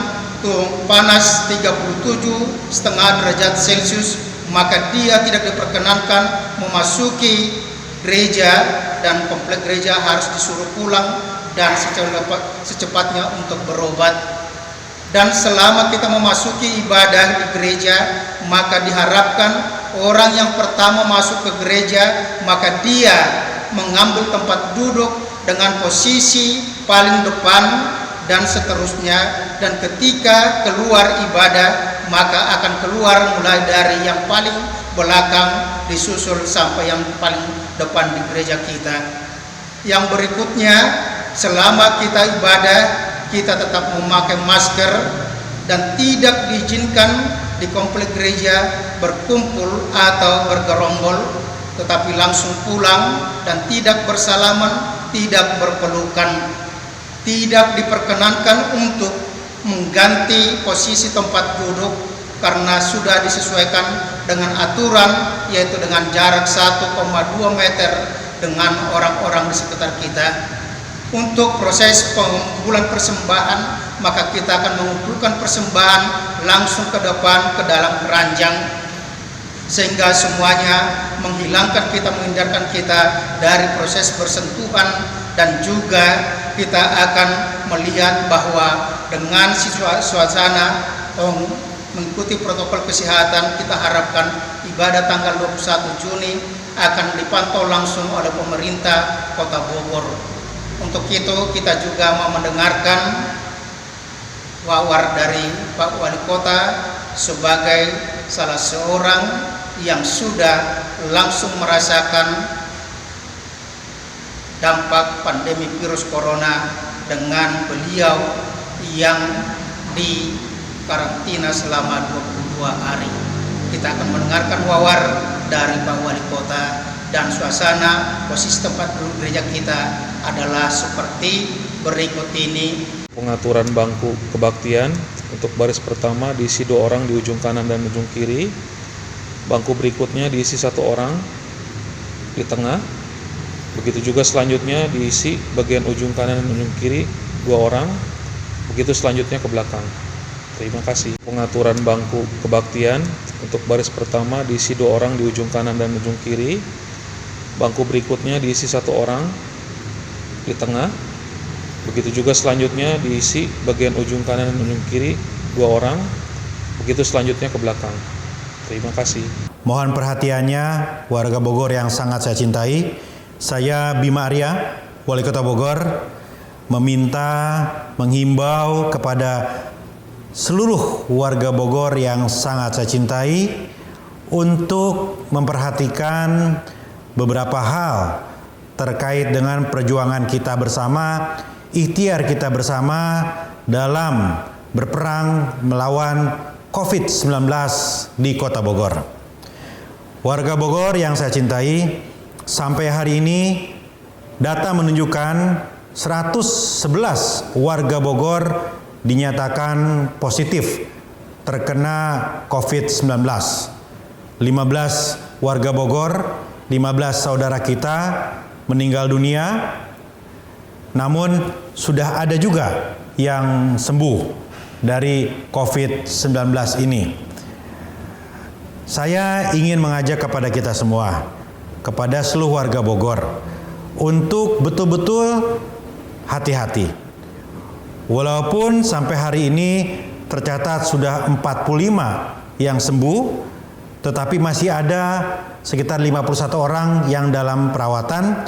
panas 37,5 derajat Celcius, maka dia tidak diperkenankan memasuki gereja dan komplek gereja harus disuruh pulang dan secepatnya untuk berobat. Dan selama kita memasuki ibadah di gereja maka diharapkan orang yang pertama masuk ke gereja maka dia mengambil tempat duduk dengan posisi paling depan dan seterusnya, dan ketika keluar ibadah maka akan keluar mulai dari yang paling belakang disusul sampai yang paling depan di gereja kita. Yang berikutnya, selama kita ibadah kita tetap memakai masker dan tidak diizinkan di komplek gereja berkumpul atau bergerombol, tetapi langsung pulang dan tidak bersalaman, tidak berpelukan. Tidak diperkenankan untuk mengganti posisi tempat duduk karena sudah disesuaikan dengan aturan, yaitu dengan jarak 1,2 meter dengan orang-orang di sekitar kita. Untuk proses pengumpulan persembahan maka kita akan mengumpulkan persembahan langsung ke depan ke dalam keranjang, sehingga semuanya menghindarkan kita dari proses bersentuhan, dan juga kita akan melihat bahwa dengan suasana mengikuti protokol kesehatan, kita harapkan ibadah tanggal 21 Juni akan dipantau langsung oleh pemerintah Kota Bogor. Untuk itu kita juga mau mendengarkan wawar dari Pak Wali Kota sebagai salah seorang yang sudah langsung merasakan dampak pandemi virus corona dengan beliau yang di karantina selama 22 hari. Kita akan mendengarkan wawar dari Pak Wali Kota, dan suasana posisi tempat duduk gereja kita adalah seperti berikut ini. Pengaturan bangku kebaktian untuk baris pertama diisi 2 orang di ujung kanan dan ujung kiri. Bangku berikutnya diisi 1 orang di tengah. Begitu juga selanjutnya diisi bagian ujung kanan dan ujung kiri 2 orang. Begitu selanjutnya ke belakang. Terima kasih. Pengaturan bangku kebaktian untuk baris pertama diisi 2 orang di ujung kanan dan ujung kiri. Bangku berikutnya diisi 1 orang di tengah. Begitu juga selanjutnya diisi bagian ujung kanan dan ujung kiri 2 orang. Begitu selanjutnya ke belakang. Terima kasih. Mohon perhatiannya warga Bogor yang sangat saya cintai. Saya Bima Arya, Wali Kota Bogor, menghimbau kepada seluruh warga Bogor yang sangat saya cintai untuk memperhatikan beberapa hal terkait dengan perjuangan kita bersama, ikhtiar kita bersama dalam berperang melawan COVID-19 di Kota Bogor. Warga Bogor yang saya cintai, sampai hari ini data menunjukkan 111 warga Bogor dinyatakan positif terkena COVID-19. 15 warga Bogor, 15 saudara kita meninggal dunia, namun sudah ada juga yang sembuh dari COVID-19 ini. Saya ingin mengajak kepada kita semua, kepada seluruh warga Bogor, untuk betul-betul hati-hati. Walaupun sampai hari ini tercatat sudah 45 yang sembuh, tetapi masih ada sekitar 51 orang yang dalam perawatan,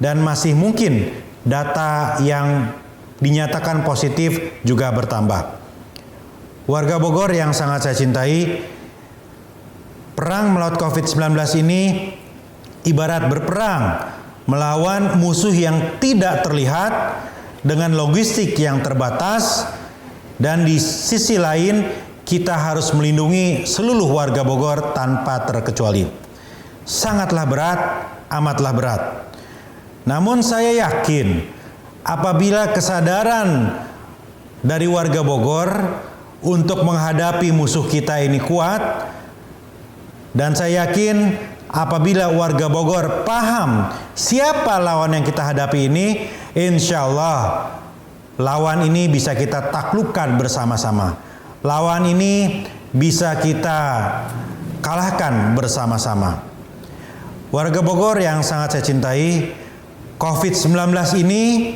dan masih mungkin data yang dinyatakan positif juga bertambah. Warga Bogor yang sangat saya cintai, perang melawan COVID-19 ini ibarat berperang melawan musuh yang tidak terlihat dengan logistik yang terbatas, dan di sisi lain kita harus melindungi seluruh warga Bogor tanpa terkecuali. Sangatlah berat, amatlah berat. Namun saya yakin apabila kesadaran dari warga Bogor untuk menghadapi musuh kita ini kuat, dan saya yakin apabila warga Bogor paham siapa lawan yang kita hadapi ini, insya Allah lawan ini bisa kita taklukkan bersama-sama. Lawan ini bisa kita kalahkan bersama-sama. Warga Bogor yang sangat saya cintai, COVID-19 ini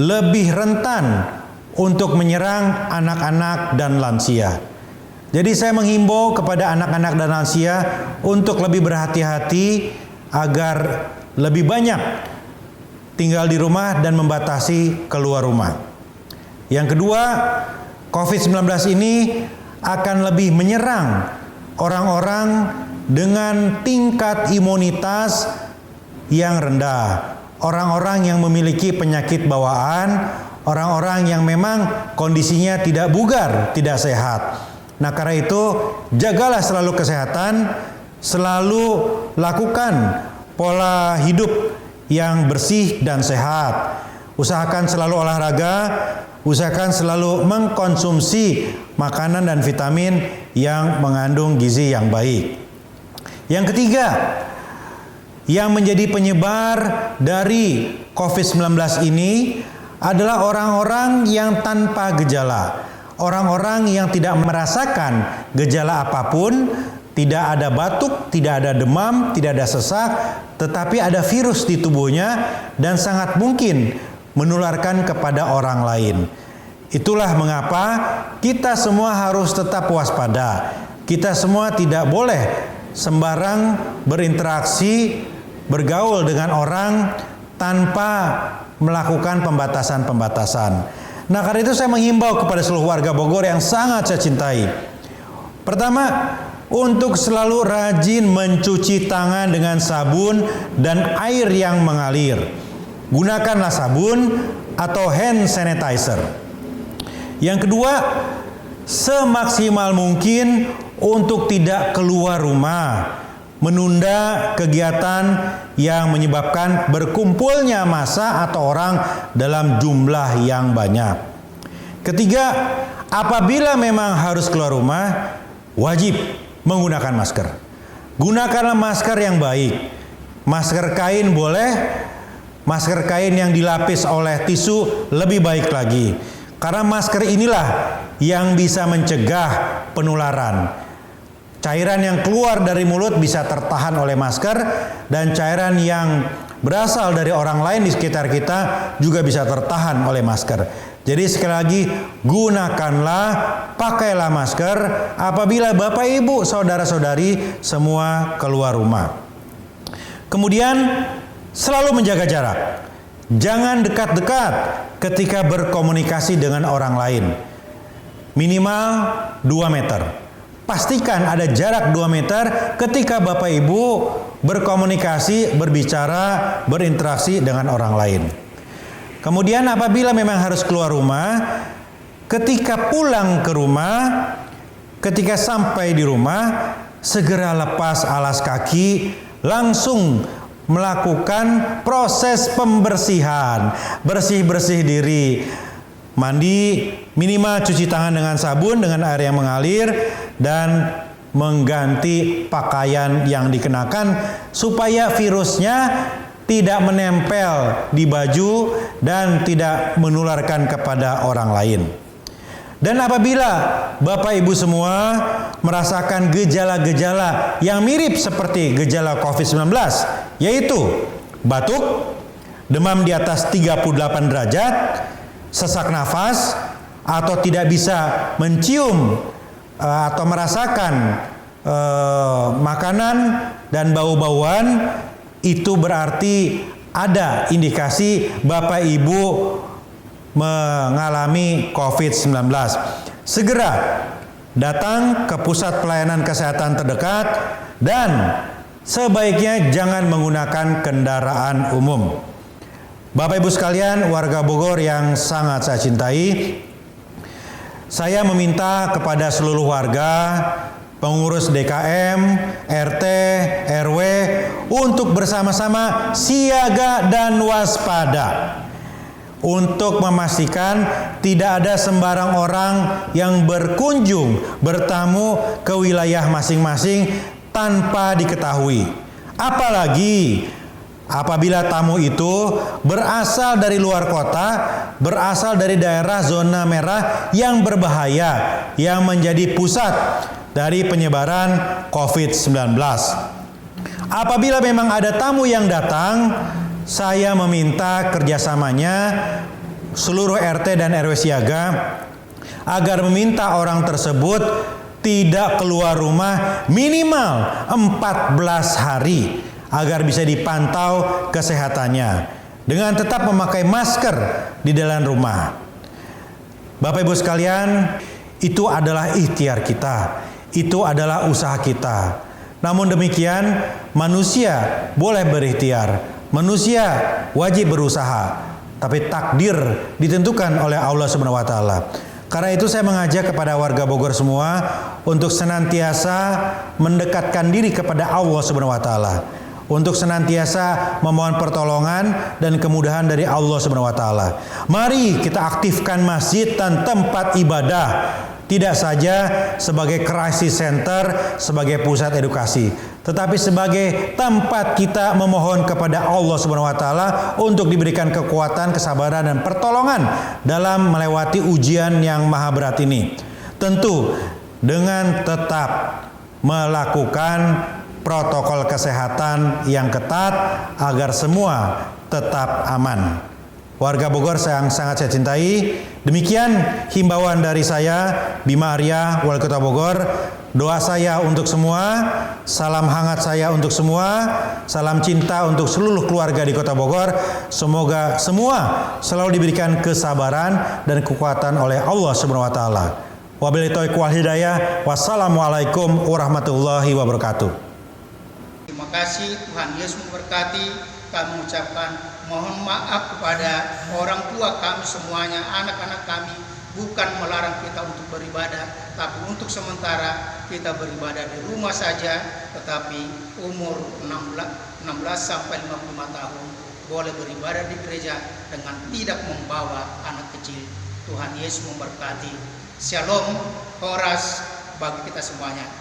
lebih rentan untuk menyerang anak-anak dan lansia. Jadi saya menghimbau kepada anak-anak dan lansia untuk lebih berhati-hati agar lebih banyak tinggal di rumah dan membatasi keluar rumah. Yang kedua, COVID-19 ini akan lebih menyerang orang-orang dengan tingkat imunitas yang rendah, orang-orang yang memiliki penyakit bawaan, orang-orang yang memang kondisinya tidak bugar, tidak sehat. Nah, karena itu jagalah selalu kesehatan, selalu lakukan pola hidup yang bersih dan sehat. Usahakan selalu olahraga, usahakan selalu mengkonsumsi makanan dan vitamin yang mengandung gizi yang baik. Yang ketiga, yang menjadi penyebar dari COVID-19 ini adalah orang-orang yang tanpa gejala. Orang-orang yang tidak merasakan gejala apapun, tidak ada batuk, tidak ada demam, tidak ada sesak, tetapi ada virus di tubuhnya dan sangat mungkin menularkan kepada orang lain. Itulah mengapa kita semua harus tetap waspada. Kita semua tidak boleh sembarang berinteraksi, bergaul dengan orang tanpa melakukan pembatasan-pembatasan. Nah, karena itu saya menghimbau kepada seluruh warga Bogor yang sangat saya cintai Pertama, untuk selalu rajin mencuci tangan dengan sabun dan air yang mengalir. Gunakanlah sabun atau hand sanitizer. Yang kedua, semaksimal mungkin untuk tidak keluar rumah, menunda kegiatan yang menyebabkan berkumpulnya massa atau orang dalam jumlah yang banyak. Ketiga, apabila memang harus keluar rumah, wajib menggunakan masker. Gunakanlah masker yang baik. Masker kain boleh, masker kain yang dilapis oleh tisu lebih baik lagi. Karena masker inilah yang bisa mencegah penularan. Cairan yang keluar dari mulut bisa tertahan oleh masker, dan cairan yang berasal dari orang lain di sekitar kita juga bisa tertahan oleh masker. Jadi sekali lagi, gunakanlah, pakailah masker apabila Bapak Ibu, saudara-saudari semua keluar rumah. Kemudian selalu menjaga jarak. Jangan dekat-dekat ketika berkomunikasi dengan orang lain. Minimal 2 meter. Pastikan ada jarak 2 meter ketika Bapak Ibu berkomunikasi, berbicara, berinteraksi dengan orang lain. Kemudian apabila memang harus keluar rumah, ketika pulang ke rumah, ketika sampai di rumah, segera lepas alas kaki, langsung melakukan proses pembersihan, bersih-bersih diri, mandi, minimal cuci tangan dengan sabun dengan air yang mengalir, dan mengganti pakaian yang dikenakan supaya virusnya tidak menempel di baju dan tidak menularkan kepada orang lain. Dan apabila Bapak Ibu semua merasakan gejala-gejala yang mirip seperti gejala COVID-19, yaitu batuk, demam di atas 38 derajat, sesak nafas, atau tidak bisa mencium atau merasakan makanan dan bau-bauan, itu berarti ada indikasi Bapak Ibu mengalami COVID-19. Segera datang ke pusat pelayanan kesehatan terdekat dan sebaiknya jangan menggunakan kendaraan umum. Bapak Ibu sekalian, warga Bogor yang sangat saya cintai, saya meminta kepada seluruh warga, pengurus DKM, RT, RW untuk bersama-sama siaga dan waspada untuk memastikan tidak ada sembarang orang yang berkunjung, bertamu ke wilayah masing-masing tanpa diketahui. Apalagi apabila tamu itu berasal dari luar kota, berasal dari daerah zona merah yang berbahaya, yang menjadi pusat dari penyebaran COVID-19. Apabila memang ada tamu yang datang, saya meminta kerjasamanya seluruh RT dan RW siaga agar meminta orang tersebut tidak keluar rumah minimal 14 hari agar bisa dipantau kesehatannya dengan tetap memakai masker di dalam rumah. Bapak Ibu sekalian, itu adalah ikhtiar kita. Itu adalah usaha kita. Namun demikian, manusia boleh berikhtiar, manusia wajib berusaha, tapi takdir ditentukan oleh Allah Subhanahu wa taala. Karena itu saya mengajak kepada warga Bogor semua untuk senantiasa mendekatkan diri kepada Allah Subhanahu wa taala, untuk senantiasa memohon pertolongan dan kemudahan dari Allah Subhanahu wa taala. Mari kita aktifkan masjid dan tempat ibadah, tidak saja sebagai crisis center, sebagai pusat edukasi, tetapi sebagai tempat kita memohon kepada Allah Subhanahu wa taala untuk diberikan kekuatan, kesabaran dan pertolongan dalam melewati ujian yang maha berat ini. Tentu dengan tetap melakukan protokol kesehatan yang ketat agar semua tetap aman. Warga Bogor yang sangat saya cintai, demikian himbauan dari saya, Bima Arya, Wali Kota Bogor. Doa saya untuk semua, salam hangat saya untuk semua, salam cinta untuk seluruh keluarga di Kota Bogor. Semoga semua selalu diberikan kesabaran dan kekuatan oleh Allah Subhanahu wa taala. Wabillahi taufiq wal hidayah. Wassalamualaikum warahmatullahi wabarakatuh. Terima kasih, Tuhan Yesus memberkati. Kami mengucapkan mohon maaf kepada orang tua kami semuanya, anak-anak kami, bukan melarang kita untuk beribadah, tapi untuk sementara kita beribadah di rumah saja, tetapi umur 16 sampai 55 tahun boleh beribadah di gereja dengan tidak membawa anak kecil. Tuhan Yesus memberkati. Shalom, Horas bagi kita semuanya.